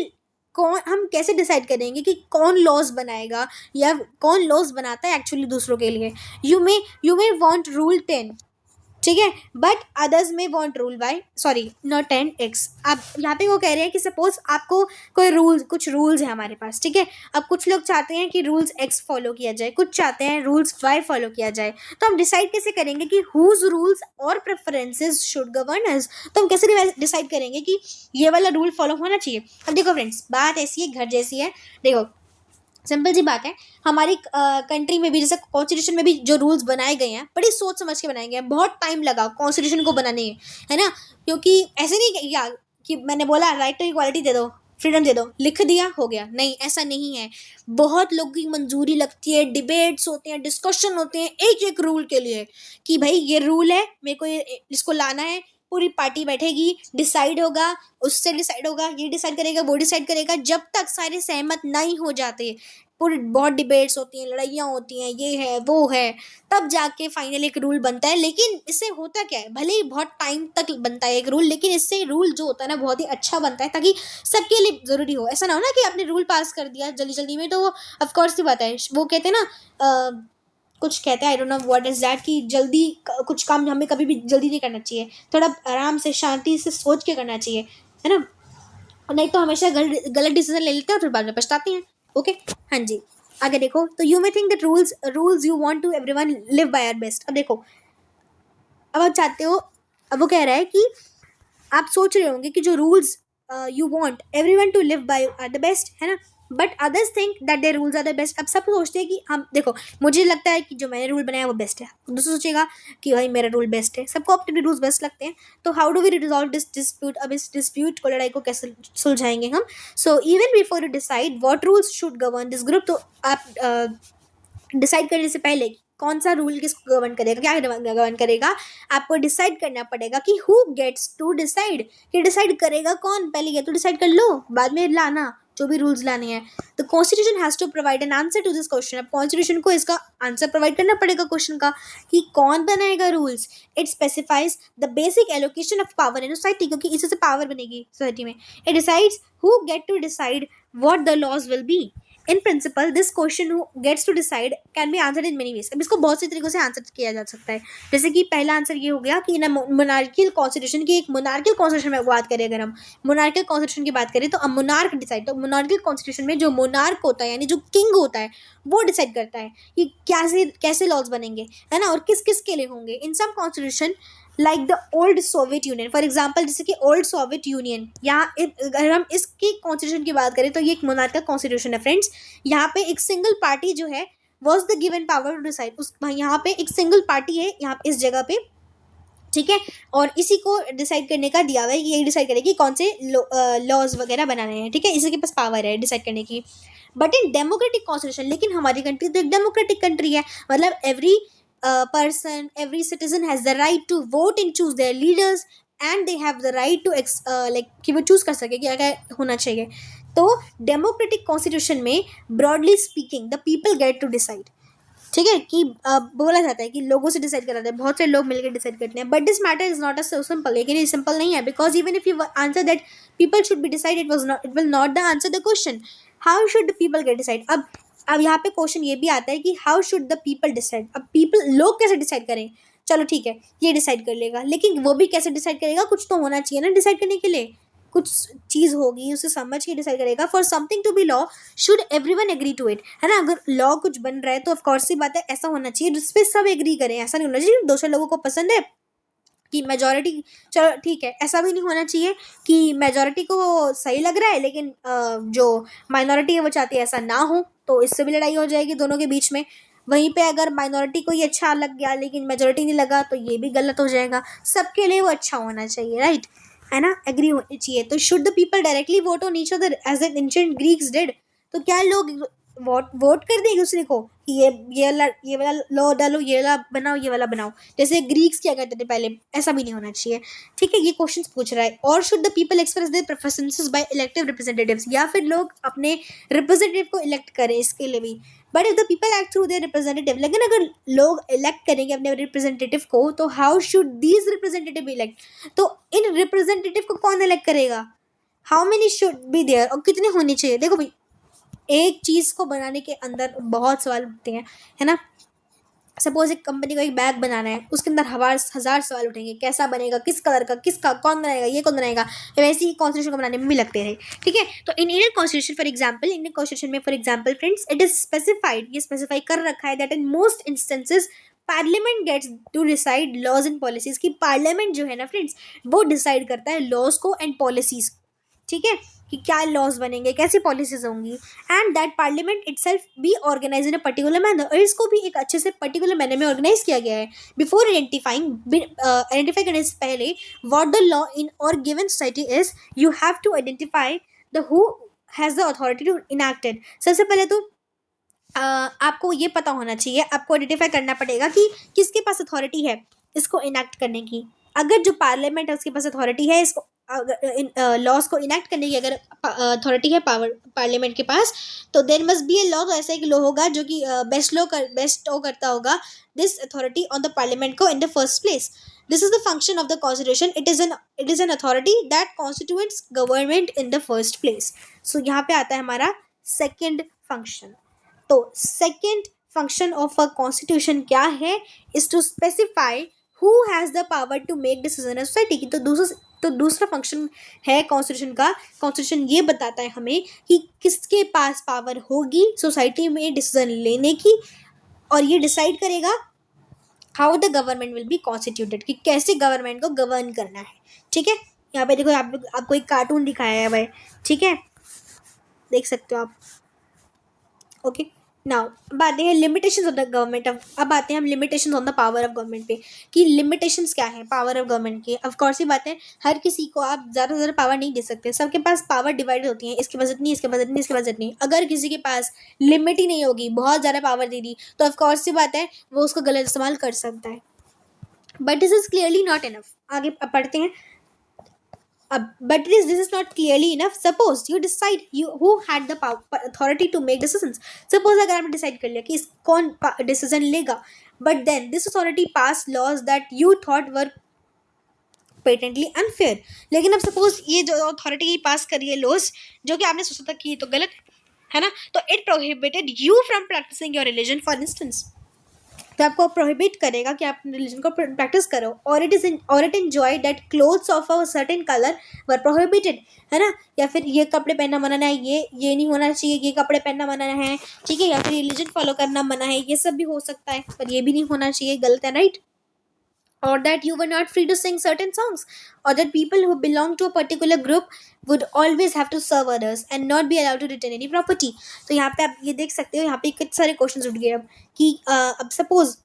कौन, हम कैसे डिसाइड करेंगे कि कौन लॉज बनाएगा या कौन लॉज बनाता है एक्चुअली दूसरों के लिए. यू मे वांट रूल 10, ठीक है, बट अदर्स में want rule by, sorry not 10x. अब यहाँ पे वो कह रहे हैं कि सपोज आपको कोई रूल्स, कुछ रूल्स है हमारे पास, ठीक है. अब कुछ लोग चाहते हैं कि रूल्स x फॉलो किया जाए, कुछ चाहते हैं रूल्स y फॉलो किया जाए. तो हम डिसाइड कैसे करेंगे कि हुज रूल्स और प्रेफरेंसेस शुड गवर्न अस. तो हम कैसे डिसाइड करेंगे कि ये वाला रूल फॉलो होना चाहिए. अब देखो फ्रेंड्स, बात ऐसी है, घर जैसी है. देखो, सिंपल सी बात है, हमारी कंट्री में भी जैसे कॉन्स्टिट्यूशन में भी जो रूल्स बनाए गए हैं बड़ी सोच समझ के बनाए गए हैं. बहुत टाइम लगा कॉन्स्टिट्यूशन को बनाने, है ना. क्योंकि ऐसे नहीं कि मैंने बोला राइट टू इक्वालिटी दे दो, फ्रीडम दे दो, लिख दिया, हो गया. नहीं, ऐसा नहीं है. बहुत लोगों की मंजूरी लगती है, डिबेट्स होते हैं, डिस्कशन होते हैं एक एक रूल के लिए, कि भाई ये रूल है, मेरे को इसको लाना है. पूरी पार्टी बैठेगी, डिसाइड होगा, उससे डिसाइड होगा, ये डिसाइड करेगा, वो डिसाइड करेगा. जब तक सारे सहमत नहीं हो जाते, पूरी बहुत डिबेट्स होती हैं, लड़ाइयाँ होती हैं, ये है वो है, तब जाके फाइनल एक रूल बनता है. लेकिन इससे होता क्या है, भले ही बहुत टाइम तक बनता है एक रूल, लेकिन इससे रूल जो होता है ना बहुत ही अच्छा बनता है, ताकि सबके लिए ज़रूरी हो. ऐसा ना हो ना कि आपने रूल पास कर दिया जल्दी जल्दी में, तो वो ऑफकोर्स की बात है, वो कहते हैं ना, कुछ कहते हैं, I don't know what is that, कि जल्दी कुछ काम हमें कभी भी जल्दी नहीं करना चाहिए. थोड़ा आराम से शांति से सोच के करना चाहिए, है ना. नहीं तो हमेशा गलत डिसीजन ले लेते हैं और फिर बाद में पछताते हैं. ओके, हाँ जी. आगे देखो, तो you may think that rules you want to everyone live by our best. अब देखो, अब आप चाहते हो, अब वो कह रहा है कि आप सोच रहे होंगे कि जो rules you want everyone to live by are the best, है ना, but others think that their rules are the best. अब सब सोचते हैं कि हम, देखो, मुझे लगता है कि जो मैंने रूल बनाया वो बेस्ट है, दूसरा सोचेगा कि भाई मेरा रूल बेस्ट है. सबको अपने रूल्स बेस्ट लगते हैं. तो how do we resolve this dispute. अब इस डिस्प्यूट को, लड़ाई को कैसे सुलझाएंगे हम. So even before you decide what rules should govern this group, तो आप डिसाइड करने से पहले कौन सा रूल किसको गवर्न करेगा, क्या गवर्न करेगा, आपको डिसाइड करना पड़ेगा कि हु गेट्स टू डिसाइड, कि डिसाइड करेगा कौन. पहले ये तो डिसाइड कर लो, बाद में लाना जो भी रूल्स लाने हैं. तो constitution has to provide an answer to this question. अब कॉन्स्टिट्यूशन को इसका आंसर प्रोवाइड करना पड़ेगा क्वेश्चन का, कि कौन बनाएगा rules. It specifies the basic allocation of power in society, क्योंकि इसी से पावर बनेगी सोसाइटी में. It decides who get to decide what the laws will be. In principle this question who gets to decide can be answered in many ways. अब इसको बहुत सी तरीकों से आंसर किया जा सकता है. जैसे कि पहला आंसर ये हो गया कि इन मोनार्कियल कॉन्स्टिट्यूशन की, एक मोनार्कियल कॉन्स्टिट्यूशन में बात करें, अगर हम मोनार्कियल कॉन्स्टिट्यूशन की बात करें, तो अब मोनार्क डिसाइड, तो मोनार्कियल कॉन्स्टिट्यूशन में जो मोनार्क होता है, यानी जो किंग होता है, वो डिसाइड करता है कि कैसे कैसे लॉज बनेंगे, है ना, और किस किस के लिए होंगे. In some constitution like the old Soviet Union, for example, जैसे कि ओल्ड सोवियत यूनियन, यहाँ अगर हम इसकी कॉन्स्टिट्यूशन की बात करें तो ये एक मोनार्कियल कॉन्स्टिट्यूशन है फ्रेंड्स. यहाँ पे एक सिंगल पार्टी जो है was the given power to decide. उस यहाँ पे एक सिंगल पार्टी है यहाँ इस जगह पे, ठीक है, और इसी को डिसाइड करने का दिया हुआ है कि ये डिसाइड करे कि कौन से लॉज वगैरह बनाने हैं, ठीक है, इसी के पास पावर है डिसाइड करने की. बट इन डेमोक्रेटिक कॉन्स्टिट्यूशन, लेकिन हमारी कंट्री तो एक डेमोक्रेटिक कंट्री है, मतलब every person, every citizen has the right to vote and choose their leaders, and they have the right to like कि वो चूज़ कर सके कि क्या होना चाहिए. तो डेमोक्रेटिक कॉन्स्टिट्यूशन में broadly speaking the people get to decide, ठीक है, कि बोला जाता है कि लोगों से डिसाइड करा जाता है, बहुत सारे लोग मिलकर डिसाइड करते हैं. But this matter is not a so simple. लेकिन ये सिंपल नहीं है, because even if you answer that people should be decide, it will not the answer the question. How should the people gate decide. अब यहाँ पे question ये भी आता है कि how should the people decide. अब पीपल, लोग कैसे डिसाइड करें. चलो ठीक है, ये डिसाइड कर लेगा, लेकिन वो भी कैसे डिसाइड करेगा, कुछ तो होना चाहिए ना डिसाइड करने के लिए, कुछ चीज़ होगी, उसे समझ के डिसाइड करेगा. For something to be law should everyone agree to it, है ना. अगर लॉ कुछ बन रहा है तो ऑफकोर्स सी बात है ऐसा होना चाहिए जिस पे सब एग्री करें. ऐसा नहीं होना चाहिए दूसरे लोगों को पसंद है कि मेजॉरिटी, चलो ठीक है, ऐसा भी नहीं होना चाहिए कि मेजॉरिटी को सही लग रहा है लेकिन जो माइनॉरिटी है वो चाहती है ऐसा ना हो, तो इससे भी लड़ाई हो जाएगी दोनों के बीच में. वहीं पे अगर माइनॉरिटी को ये अच्छा लग गया लेकिन मेजॉरिटी नहीं लगा तो ये भी गलत हो जाएगा. सबके लिए वो अच्छा होना चाहिए, राइट, है ना, एग्री होनी चाहिए. तो should the people directly vote on each other as the ancient Greeks did. तो क्या लोग वोट कर दें एक दूसरे को कि ये वाला लॉ डालो, ये वाला बनाओ, ये वाला बनाओ, जैसे ग्रीक्स क्या करते थे पहले. ऐसा भी नहीं होना चाहिए, ठीक है. ये क्वेश्चन पूछ रहा है. और should the people express their preferences by elective representatives, या फिर लोग अपने रिप्रेजेंटेटिव को इलेक्ट करें, इसके लिए भी. But if the people act through their representative, लेकिन अगर लोग इलेक्ट करेंगे अपने रिप्रेजेंटेटिव को, तो how should these representative elect. तो इन रिप्रेजेंटेटिव को कौन इलेक्ट करेगा, how many should be there, और कितने होने चाहिए। देखो भाई, एक चीज़ को बनाने के अंदर बहुत सवाल उठते हैं, है ना। सपोज एक कंपनी को एक बैग बनाना है, उसके अंदर हजार सवाल उठेंगे, कैसा बनेगा, किस कलर का, किसका, कौन बनाएगा, ये कौन बनाएगा। वैसे ही कॉन्स्टिट्यूशन को बनाने में भी लगते हैं, ठीक है। तो in Indian constitution for example, Indian constitution में for example friends, it is specified, ये स्पेसिफाई कर रखा है that in most instances parliament gets to decide laws and policies, की पार्लियामेंट जो है ना फ्रेंड्स, वो डिसाइड करता है लॉज को एंड पॉलिसीज, ठीक है, कि क्या लॉज बनेंगे, कैसी पॉलिसीज होंगी। And that parliament itself be organise in a particular manner, और इसको भी एक अच्छे से पर्टिकुलर मैनर में ऑर्गेनाइज किया गया है। बिफोर आइडेंटिफाई करने से पहले what the law in our given society is, you have to identify the who has the authority to enacted. सबसे पहले तो आपको ये पता होना चाहिए, आपको आइडेंटिफाई करना पड़ेगा कि किसके पास अथॉरिटी है इसको इनैक्ट करने की। अगर जो पार्लियामेंट है उसके पास अथॉरिटी है इसको लॉज को इनैक्ट करने की, अगर अथॉरिटी है पावर पार्लियामेंट के पास, तो there must be a law, तो ऐसा एक लॉ होगा जो कि बेस्ट करता होगा this authority on the parliament को in the first place. This is the function of the constitution, it is an authority that constitutes government in the first place. So यहाँ पे आता है हमारा सेकेंड फंक्शन। तो second function of a constitution क्या है, is to specify who has the power to make decision in society की। तो दूसरा फंक्शन है कॉन्स्टिट्यूशन का, कॉन्स्टिट्यूशन ये बताता है हमें कि किसके पास पावर होगी सोसाइटी में डिसीजन लेने की, और ये डिसाइड करेगा how the government will be constituted, कि कैसे गवर्नमेंट को गवर्न करना है, ठीक है। यहाँ पे देखो आपको एक कार्टून दिखाया है भाई, ठीक है, देख सकते हो आप। ओके, नाउ अब आते हैं limitations of the government of, अब आते हैं हम limitations on the power of government पे, कि लिमिटेशंस क्या है पावर ऑफ गवर्नमेंट की। ऑफ कोर्स ये बात है, हर किसी को आप ज़्यादा से ज़्यादा पावर नहीं दे सकते, सबके पास पावर डिवाइड होती है, इसके पास इतनी, इसके पास इतनी, इसके पास इतनी। अगर किसी के पास लिमिट ही नहीं होगी, बहुत ज़्यादा पावर दे दी, तो ऑफ कोर्स ये बात है वो उसको गलत इस्तेमाल कर सकता है। But this is clearly not enough. आगे पढ़ते हैं। But this is not clearly enough. Suppose you decide you who had the power authority to make decisions. Suppose अगर आपने decide कर लिया कि कौन decision लेगा, but then this authority passed laws that you thought were patently unfair. लेकिन अब suppose ये जो authority पास करी है laws जो कि आपने सोचा था कि ये तो गलत है ना, तो it prohibited you from practicing your religion, for instance. तो आपको प्रोहिबिट करेगा कि आप रिलीजन को प्रैक्टिस करो, और it enjoy that clothes of a certain colour were prohibited, है ना। या फिर ये कपड़े पहनना मना है, ये नहीं होना चाहिए, ये कपड़े पहनना मना है, ठीक है। या फिर रिलीजन फॉलो करना मना है, ये सब भी हो सकता है, पर ये भी नहीं होना चाहिए, गलत है, right. Or that you were not free to sing certain songs, or that people who belong to a particular group would always have to serve others and not be allowed to retain any property. तो यहाँ पे आप ये देख सकते हो, यहाँ पे कितने सारे क्वेश्चंस उठ गए अब कि अब सपोज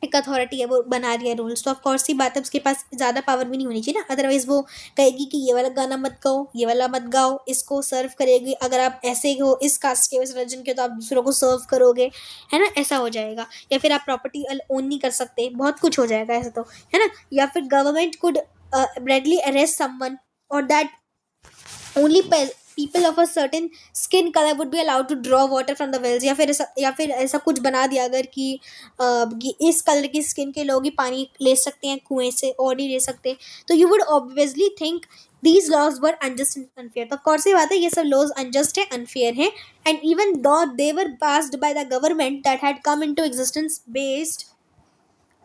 एक अथॉरिटी है वो बना रही है रूल्स, तो ऑफ कोर्स ही बात है उसके पास ज़्यादा पावर भी नहीं होनी चाहिए ना, अदरवाइज वो कहेगी कि ये वाला गाना मत गाओ, ये वाला मत गाओ, इसको सर्व करेगी, अगर आप ऐसे हो इस कास्ट के, इस रिलीजन के, तो आप दूसरों को सर्व करोगे, है ना, ऐसा हो जाएगा। या फिर आप प्रॉपर्टी ओन नहीं कर सकते, बहुत कुछ हो जाएगा ऐसा, तो है ना। या फिर government could readily arrest someone, और that only people of a certain skin color would be allowed to draw water from the wells, या फिर ऐसा कुछ बना दिया अगर कि इस कलर की स्किन के लोग ही पानी ले सकते हैं कुएं से और नहीं ले सकते, तो you would obviously think these laws were unjust and unfair. तो of course ये बात है, ये सब laws unjust है, unfair है, and even though they were passed by the government that had come into existence based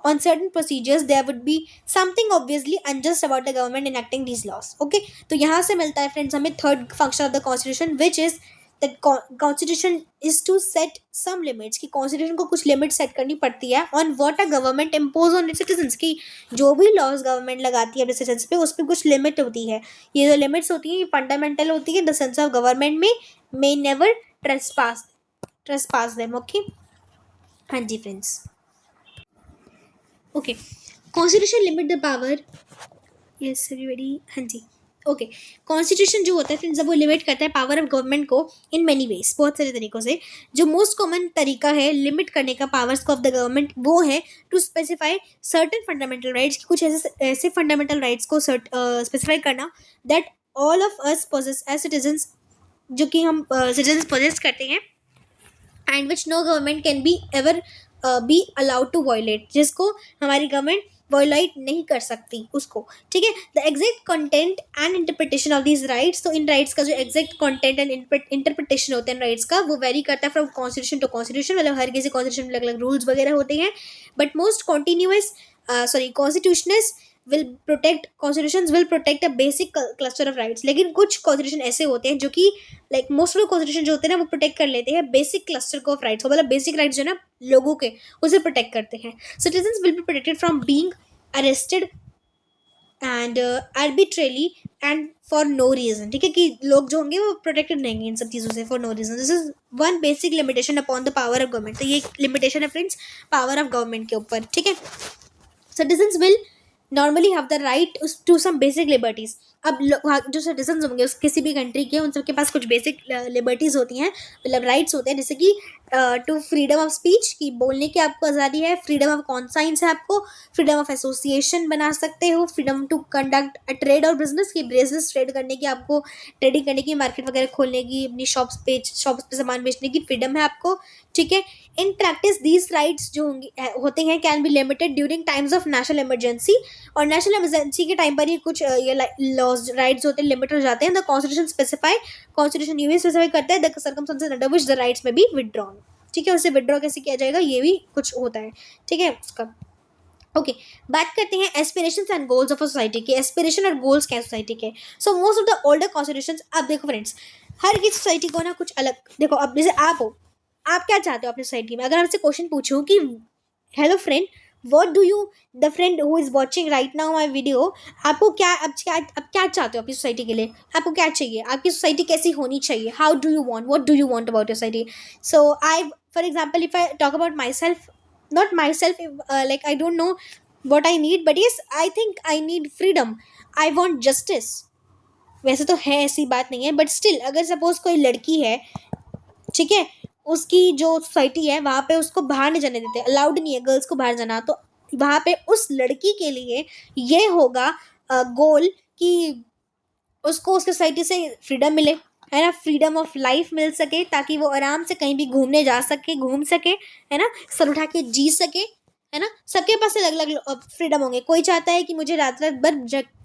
on certain procedures, there would be something obviously unjust about the government enacting these laws. Okay, तो यहाँ से मिलता है friends हमें third function of the constitution, which is that constitution is to set some limits, कि constitution को कुछ limit set करनी पड़ती है on what a government impose on its citizens, की जो भी लॉज गवर्नमेंट लगाती है अपने सिटीजन्स पे, उस पर कुछ लिमिट होती है। ये जो लिमिट्स होती हैं ये फंडामेंटल होती है, द सेंस ऑफ गवर्नमेंट में may never trespass them. Okay, हाँ जी friends. Okay, constitution limit the power, yes everybody, हाँ जी। ओके, कॉन्स्टिट्यूशन जो होता है फ्रेंड्स, जब वो लिमिट करता है पावर ऑफ गवर्नमेंट को इन मैनी वेज, बहुत सारे तरीक़ों से। जो मोस्ट कॉमन तरीका है लिमिट करने का पावर्स को ऑफ द गवर्नमेंट, वो है to specify certain fundamental rights, कि कुछ ऐसे फंडामेंटल राइट्स को स्पेसिफाई करना that all of us possess as citizens, जो कि हम सिटीजन्स पोजेस करते हैं, and which no government can be ever be allowed to violate, जिसको हमारी गवर्नमेंट वॉयलाइट नहीं कर सकती उसको, ठीक है। The exact content and interpretation of these rights, तो इन राइट्स का जो एग्जैक्ट कंटेंट एंड इंटरप्रिटेशन होता है इन राइट्स का, वो वेरी करता है फ्रॉम कॉन्स्टिट्यूशन टू कॉन्स्टिट्यूशन, मतलब हर किसी कॉन्स्टिट्यूशन में अलग अलग रूल्स वगैरह होते हैं। But most continuous constitutionalist will protect, constitutions will protect a basic cluster of rights, लेकिन कुछ कॉन्स्टिट्यूशन ऐसे होते हैं जो कि लाइक मोस्ट ऑफ कॉन्स्टिट्यूशन जो होते हैं ना वो प्रोटेक्ट कर लेते हैं बेसिक क्लस्टर को ऑफ राइट्स, मतलब बेसिक राइट्स जो है ना लोगों के, उसे प्रोटेक्ट करते हैं। Citizens will be protected from being arrested and arbitrarily and for no reason, ठीक है, कि लोग जो होंगे वो प्रोटेक्टेड रहेंगे इन सब चीज़ों से for no reason. This is one basic limitation upon the power of government, तो ये लिमिटेशन है फ्रेंड्स पावर ऑफ गवर्नमेंट के ऊपर, ठीक है। Citizens will normally have the right to some basic liberties. अब जो सिटीजन्स होंगे उस किसी भी कंट्री के, उन सबके पास कुछ बेसिक लिबर्टीज होती हैं, मतलब राइट्स होते हैं, जैसे कि टू फ्रीडम ऑफ स्पीच, की बोलने की आपको आज़ादी है, फ्रीडम ऑफ कॉन्साइंस है आपको, फ्रीडम ऑफ एसोसिएशन बना सकते हो, freedom to conduct a trade और बिजनेस, की बिजनेस ट्रेड करने की, आपको ट्रेडिंग करने की, मार्केट वगैरह खोलने की, अपनी शॉप्स पे सामान बेचने की फ्रीडम है आपको, ठीक है। इन प्रैक्टिस दीज राइट्स जो होते हैं can be limited during times of national emergency, और नेशनल इमरजेंसी के टाइम पर ही कुछ ये लॉज राइट्स होते हैं लिमिट हो जाते हैं। द कॉन्स्टिट्यूशन स्पेसिफाई, कॉन्स्टिट्यूशन ये भी स्पेसिफाई करता है the circumstances under which the rights में बी विदड्रॉन, ठीक है। उसे विदड्रॉ कैसे किया जाएगा ये भी कुछ होता है, ठीक है उसका। ओके, बात करते हैं aspirations and goals of a society के। एस्पिरेशन और गोल्स क्या है सोसाइटी के? सो most of the older constitutions, अब देखो फ्रेंड्स, हर की सोसाइटी को ना कुछ अलग, देखो अब जैसे आप हो, आप क्या चाहते हो अपनी सोसाइटी में? अगर आपसे क्वेश्चन पूछूं कि hello friend, what do you, the friend who is watching right now my video, आपको क्या अब क्या चाहते हो अपनी सोसाइटी के लिए? आपको क्या चाहिए? आपकी सोसाइटी कैसी होनी चाहिए? How do you want, what do you want about your society? So I, for example, if I talk about my self, not myself, like I don't know what I need, but yes, I think I need freedom, I want justice। वैसे तो है, ऐसी बात नहीं है, but still अगर suppose कोई लड़की है, ठीक है, उसकी जो सोसाइटी है वहाँ पे उसको बाहर नहीं जाने देते, अलाउड नहीं है गर्ल्स को बाहर जाना, तो वहाँ पे उस लड़की के लिए ये होगा गोल कि उसको उसकी सोसाइटी से फ्रीडम मिले, है ना, फ्रीडम ऑफ लाइफ मिल सके, ताकि वो आराम से कहीं भी घूमने जा सके, घूम सके, है ना, सर उठा के जी सके, है ना। सबके पास अलग अलग फ्रीडम होंगे। कोई चाहता है कि मुझे रात रात भर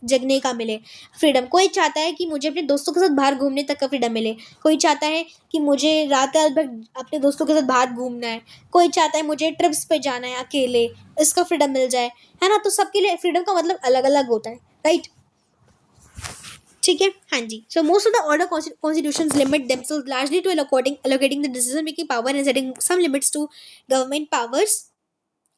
जगने का मिले फ्रीडम, कोई चाहता है कि मुझे अपने दोस्तों के साथ बाहर घूमने तक का फ्रीडम मिले, कोई चाहता है कि मुझे रात रात भर अपने दोस्तों के साथ बाहर घूमना है, कोई चाहता है मुझे ट्रिप्स पे जाना है अकेले, इसका फ्रीडम मिल जाए, है ना। तो सबके लिए फ्रीडम का मतलब अलग अलग होता है, राइट, ठीक है। हाँ जी, so most of the order constitutions limit themselves largely to allocating the decision making power and setting some limits to government powers,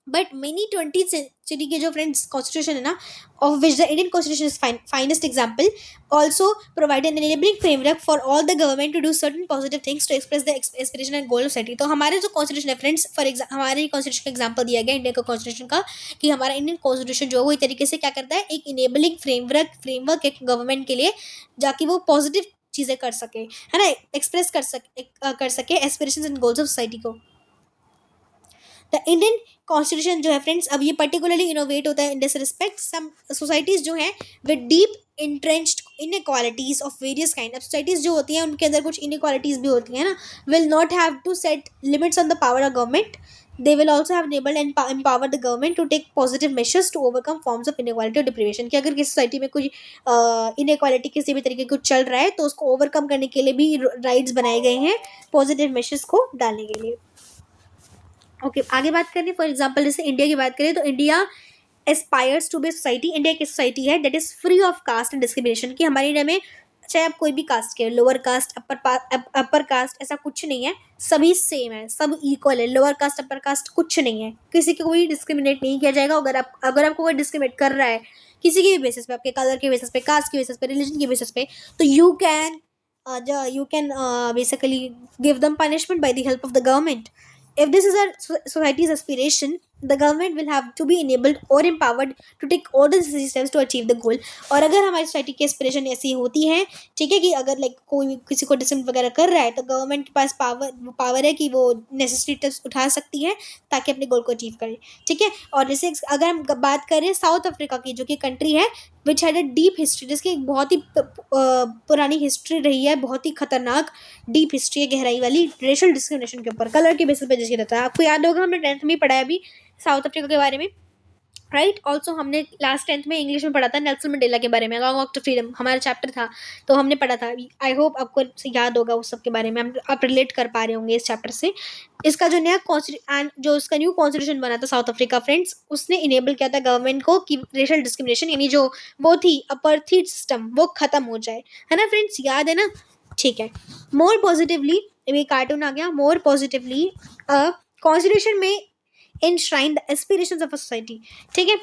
but many 20th century के जो फ्रेंड्स कॉन्स्टिट्यूशन है ना, of which the Indian constitution is finest example, also provide an enabling framework for all the government to do certain positive things to express the aspiration and goal of society. तो हमारे जो constitution है friends, हमारे constitution का example दिया गया India का constitution का, कि हमारा इंडियन कॉन्स्टिट्यूशन जो है वो एक तरीके से क्या करता है, एक इनेबलिंग फ्रेमवर्क एक गवर्नमेंट के लिए, जाकि वो पॉजिटिव चीज़ें कर सके, है ना, एक्सप्रेस कर सके aspiration and goals of society को। द इंडियन कॉन्स्टिट्यूशन जो है फ्रेंड्स, अब ये पर्टिकुलरली इनोवेट होता है in this respect. Some societies जो हैं with deep entrenched inequalities of various kind, अब सोसाइटीज़ जो होती हैं उनके अंदर कुछ इनइक्वालिटीज़ भी होती हैं ना, will not have to set limits on the power of government, they will also have enabled and empower the government to take positive measures to overcome forms of inequality or deprivation, कि अगर किसी society में कोई inequality किसी भी तरीके कुछ चल रहा है तो उसको ओवरकम करने के लिए भी राइट्स बनाए गए हैं पॉजिटिव मेजर्स को डालने के लिए। ओके, आगे बात करें, फॉर एग्जांपल जैसे इंडिया की बात करें तो India aspires to be society, India की सोसाइटी है that is free of caste and discrimination, कि हमारे इंडिया में चाहे आप कोई भी कास्ट के, लोअर कास्ट अपर कास्ट ऐसा कुछ नहीं है, सभी सेम है, सब इक्वल है, लोअर कास्ट अपर कास्ट कुछ नहीं है, किसी को कोई डिस्क्रिमिनेट नहीं किया जाएगा। अगर आपको कोई डिस्क्रिमिनेट कर रहा है किसी के भी बेसिस पे, आपके कलर के बेसिस पे, कास्ट के बेसिस पे, रिलीजन के बेसिस पे, तो you can basically give them punishment by the help of the government. If this is a society's aspiration, the government will have to be enabled or empowered to take all the necessary steps to achieve the goal। और अगर हमारी society की aspiration ऐसी होती है, ठीक है, कि अगर लाइक कोई किसी को डिसमेंट वगैरह कर रहा है तो गवर्नमेंट के पास पावर है कि वो नेसेसरी स्टेप्स उठा सकती है ताकि अपने गोल को अचीव करे, ठीक है। और जैसे अगर हम बात करें साउथ अफ्रीका की, जो कि कंट्री है which had a deep history, जिसकी एक बहुत ही पुरानी हिस्ट्री रही है, बहुत ही खतरनाक डीप हिस्ट्री है, गहराई वाली, रेशल डिस्क्रिमिनेशन के ऊपर, कलर के बेसिस पे जिसकी रहता है। आपको याद होगा हमने 10th में पढ़ा है अभी साउथ अफ्रीका के बारे में, राइट। ऑल्सो हमने क्लास 10th में इंग्लिश में पढ़ा था नेल्सन मंडेला के बारे में, लॉन्ग वॉक टू फ्रीडम हमारा चैप्टर था, तो हमने पढ़ा था। आई होप आपको याद होगा उस सब के बारे में, आप रिलेट कर पा रहे होंगे इस चैप्टर से। इसका जो नया जो उसका न्यू कॉन्स्टिट्यूशन बना था साउथ अफ्रीका फ्रेंड्स, उसने इनेबल किया था गवर्नमेंट को कि रेशल डिस्क्रिमिनेशन यानी जो वो थी अपर्थिड सिस्टम वो खत्म हो जाए, है ना फ्रेंड्स, याद है ना? ठीक है। मोर पॉजिटिवली, ये कार्टून आ गया। मोर पॉजिटिवली कॉन्स्टिट्यूशन में enshrined the aspirations of a society। ठीक है।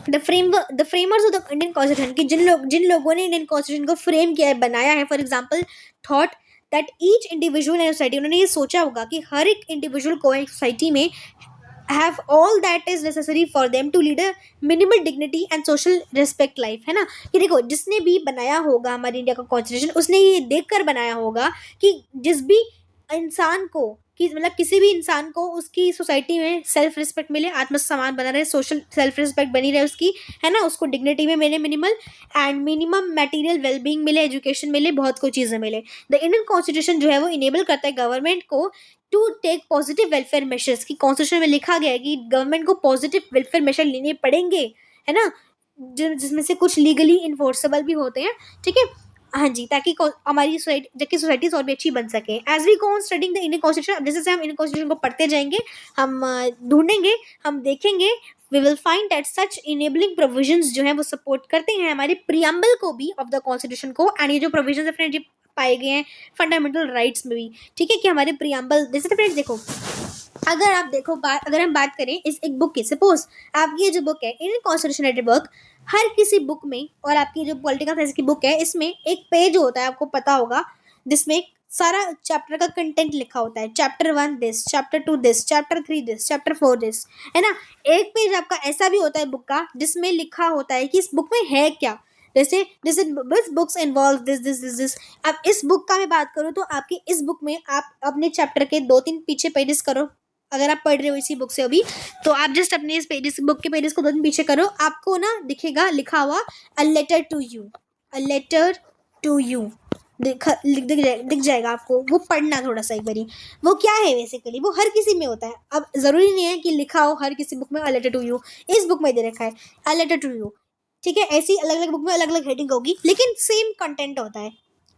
The framers of the Indian constitution की जिन लोगों ने इंडियन कॉन्स्टिट्यूशन को फ्रेम किया है, बनाया है, for example thought that each individual in society, उन्होंने ये सोचा होगा कि हर एक इंडिविजुअल को एक सोसाइटी में have all that is necessary for them to lead a minimal dignity and social respect life, है ना? कि देखो जिसने भी बनाया होगा हमारे इंडिया का कॉन्स्टिट्यूशन, उसने ये देखकर बनाया होगा कि जिस भी इंसान को, कि मतलब किसी भी इंसान को उसकी सोसाइटी में सेल्फ रिस्पेक्ट मिले, आत्मसम्मान बना रहे, सोशल सेल्फ रिस्पेक्ट बनी रहे उसकी, है ना, उसको डिग्निटी में मिले minimal and minimum material wellbeing मिले, एजुकेशन मिले, बहुत कुछ चीज़ें मिले। द इंडियन कॉन्स्टिट्यूशन जो है वो इनेबल करता है गवर्नमेंट को to take positive welfare measures, की कॉन्स्टिट्यूशन में लिखा गया है कि गवर्नमेंट को पॉजिटिव वेलफेयर मेजर लेने पड़ेंगे, है ना, जिसमें से कुछ लीगली इन्फोर्सेबल भी होते हैं। ठीक है, हाँ जी, ताकि हमारी सोसाइटीज और भी अच्छी बन सके। As we go on studying the Indian constitution, अब जैसे से हम इंडियन कॉन्स्टिट्यूशन को पढ़ते जाएंगे, हम ढूंढेंगे, हम देखेंगे, we will find that such enabling provisions जो है वो सपोर्ट करते हैं हमारे प्रियम्बल को भी ऑफ द कॉन्स्टिट्यूशन को, एंड ये जो प्रोविजंस है फ्रेंड पाए गए हैं फंडामेंटल राइट्स में भी। ठीक है, कि हमारे प्रियम्बल जैसे तो फ्रेंड्स देखो, अगर आप देखो अगर हम बात करें इस एक बुक की, सपोज आपकी ये जो बुक है इंडियन कॉन्स्टिट्यूशन रिलेटेड बुक, हर किसी बुक में, और आपकी जो पॉलिटिकल साइंस की बुक है इसमें एक पेज होता है, आपको पता होगा, जिसमें सारा चैप्टर का कंटेंट लिखा होता है। Chapter 1 this, chapter 2 this, chapter 3 this, chapter 4 this, है ना। एक पेज आपका ऐसा भी होता है बुक का जिसमें लिखा होता है कि इस बुक में है क्या, जैसे this books involve this this this this. अब इस बुक का मैं बात करूँ तो आपकी इस बुक में आप अपने चैप्टर के 2-3 पीछे पेजेस करो, अगर आप पढ़ रहे हो इसी बुक से अभी, तो आप जस्ट अपने इस पेजेस बुक के पेजेस को 2 दिन पीछे करो, आपको ना दिखेगा लिखा हुआ a letter to you, a letter to you दिख जाएगा आपको। वो पढ़ना थोड़ा सा एक बारी, वो क्या है बेसिकली, वो हर किसी में होता है। अब ज़रूरी नहीं है कि लिखा हो हर किसी बुक में अ लेटर टू यू, इस बुक में दे रखा है अ लेटर टू यू। ठीक है, ऐसी अलग अलग बुक में अलग अलग हेडिंग होगी, लेकिन सेम कंटेंट होता है।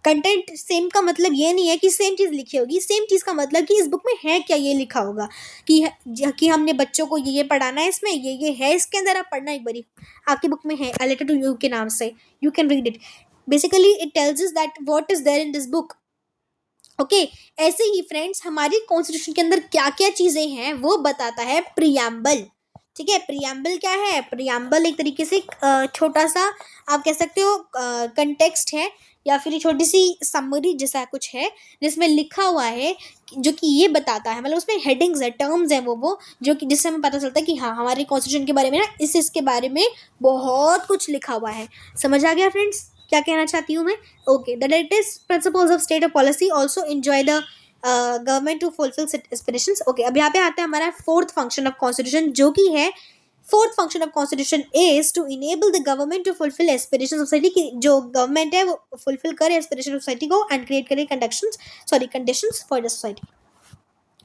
कंटेंट सेम का मतलब ये नहीं है कि सेम चीज़ लिखी होगी, सेम चीज़ का मतलब कि इस बुक में है क्या ये लिखा होगा, कि हमने बच्चों को ये पढ़ाना है, इसमें ये है, इसके अंदर आप पढ़ना एक बारी, आपकी बुक में है अ लेटर टू यू के नाम से, you can read it. Basically it tells us that what is there in this book. Okay, ऐसे ही फ्रेंड्स हमारी कॉन्स्टिट्यूशन के अंदर क्या क्या चीज़ें हैं वो बताता है प्रियम्बल। ठीक है, प्रियम्बल क्या है? प्रियम्बल एक तरीके से छोटा सा आप कह सकते हो कंटेक्स्ट है, या फिर छोटी सी समरी जैसा कुछ है, जिसमें लिखा हुआ है जो कि ये बताता है, मतलब उसमें हेडिंग्स है, टर्म्स है वो जो कि जिससे हमें पता चलता है कि हाँ हमारे कॉन्स्टिट्यूशन के बारे में ना इसके बारे में बहुत कुछ लिखा हुआ है। समझ आ गया फ्रेंड्स क्या कहना चाहती हूँ मैं? Okay, the directive principles of state of policy also enjoy the government to fulfil aspirations. Okay, अब यहाँ पे आता है हमारा फोर्थ फंक्शन ऑफ कॉन्स्टिट्यूशन, जो कि है fourth function of constitution is to enable the government to fulfil aspiration society की, जो गवर्नमेंट है वो फुलफिल करे एस्पिरेशन सोसाइटी को एंड क्रिएट करे conditions for the society.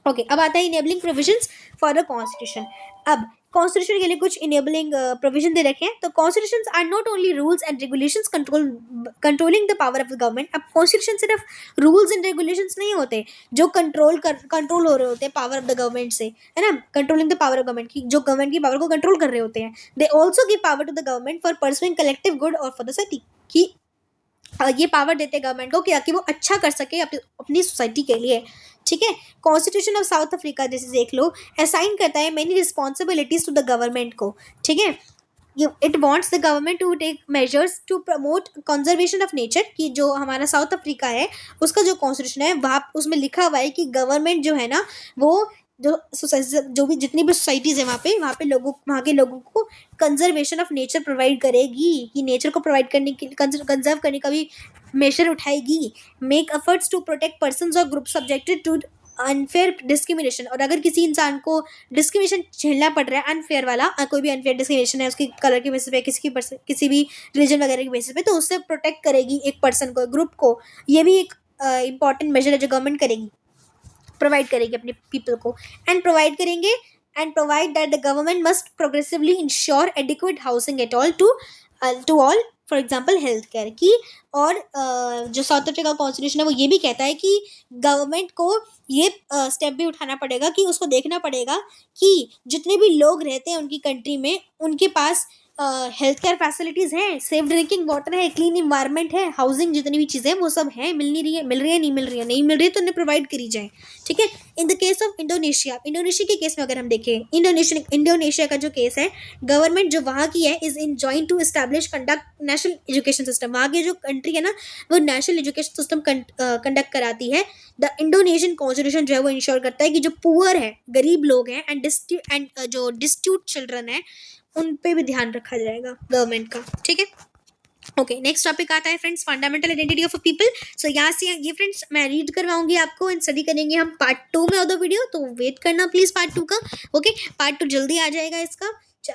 Okay, अब आता है enabling provisions for the constitution. अब कॉन्स्टिट्यूशन के लिए कुछ इनेबलिंग प्रोविजन दे रखे हैं। तो constitutions are not only rules and regulations controlling the power of the government. अब कॉन्स्टिट्यूशन सिर्फ रूल्स एंड रेगुलेशंस नहीं होते जो कंट्रोल हो रहे होते हैं पावर ऑफ द गवर्नमेंट से, है ना, controlling the power of government की, जो गवर्नमेंट की पावर को कंट्रोल कर रहे होते हैं। They also give power to the government for pursuing collective good और फॉर द सोसाइटी, की ये पावर देते हैं गवर्नमेंट को कि वो अच्छा कर सके अपनी सोसाइटी के लिए। ठीक है, कॉन्स्टिट्यूशन ऑफ साउथ अफ्रीका जैसे देख लो, असाइन करता है many responsibilities to the government को। ठीक है, it wants the government to take measures to promote conservation of nature, की जो हमारा साउथ अफ्रीका है उसका जो कॉन्स्टिट्यूशन है वहाँ उसमें लिखा हुआ है कि गवर्नमेंट जो है ना वो जो भी जितनी भी सोसाइटीज़ है वहाँ के लोगों को कंजर्वेशन ऑफ नेचर प्रोवाइड करेगी, कि नेचर को प्रोवाइड करने के कंजर्व करने का भी मेजर उठाएगी। Make efforts to protect persons और group subjected to unfair discrimination, और अगर किसी इंसान को डिस्क्रिमिनेशन झेलना पड़ रहा है अनफेयर वाला, कोई भी अनफेयर डिस्क्रिमिनेशन है उसकी कलर के बेसिस पे, किसी भी रिलीजन वगैरह के बेसिस पे, तो उससे प्रोटेक्ट करेगी एक पर्सन को, ग्रुप को। ये भी एक इंपॉर्टेंट मेजर है जो गवर्नमेंट करेगी, प्रोवाइड करेगी अपने पीपल को। एंड प्रोवाइड करेंगे and provide that the government must progressively ensure adequate housing at all to all, for example health care की। और जो साउथ अफ्रीका कॉन्स्टिट्यूशन है वो ये भी कहता है कि गवर्नमेंट को ये स्टेप भी उठाना पड़ेगा कि उसको देखना पड़ेगा कि जितने भी लोग रहते हैं उनकी कंट्री में उनके पास हेल्थ केयर फैसिलिटीज़ हैं, सेफ ड्रिंकिंग वाटर है, क्लीन इन्वायरमेंट है, हाउसिंग, जितनी भी चीज़ें वो सब है, मिल नहीं रही है, मिल रही है, नहीं मिल रही है, नहीं मिल रही है तो उन्हें प्रोवाइड करी जाए। ठीक है। In the case of Indonesia, Indonesia के केस में अगर हम देखें, इंडोनेशिया का जो केस है, गवर्नमेंट जो वहाँ की है is in joint to establish conduct national education system. वहाँ की जो कंट्री है ना वो नेशनल एजुकेशन सिस्टम कंडक्ट कराती है। द इंडोनेशियन कॉन्स्टिट्यूशन जो है वो इंश्योर करता है कि जो पुअर है, गरीब लोग हैं, एंड जो डिस्ट्यूट चिल्ड्रन है उन पे भी ध्यान रखा जाएगा गवर्नमेंट का। ठीक है। ओके, नेक्स्ट टॉपिक आता है friends fundamental identity of a people. So यहाँ से ये फ्रेंड्स मैं रीड करवाऊंगी आपको एंड स्टडी करेंगे हम पार्ट 2 में ऑफ द वीडियो, तो वेट करना प्लीज पार्ट 2 का। ओके, पार्ट 2 जल्दी आ जाएगा इसका।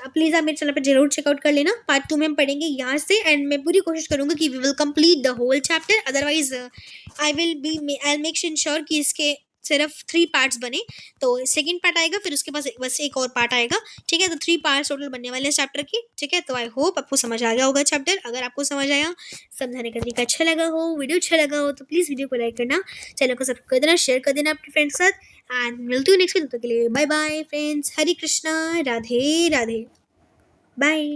प्लीज आप मेरे चैनल पर जरूर चेकआउट कर लेना। पार्ट 2 में हम पढ़ेंगे यहाँ से एंड मैं पूरी कोशिश करूंगा कि we will complete the whole chapter, otherwise I will make sure कि इसके सिर्फ 3 पार्ट्स बने। तो सेकंड पार्ट आएगा, फिर उसके पास बस एक और पार्ट आएगा। ठीक है, तो 3 पार्ट्स टोटल बनने वाले हैं चैप्टर की। ठीक है, तो आई होप आपको समझ आ गया होगा चैप्टर। अगर आपको समझ आया, समझाने का तरीका अच्छा लगा हो, वीडियो अच्छा लगा हो, तो प्लीज़ वीडियो को लाइक करना, चैनल को सब्सक्राइब कर देना, शेयर कर देना अपने फ्रेंड्स के साथ। एंड मिलती हूँ नेक्स्ट वीडियो के लिए। बाय बाय फ्रेंड्स, हरे कृष्णा, राधे राधे, बाय।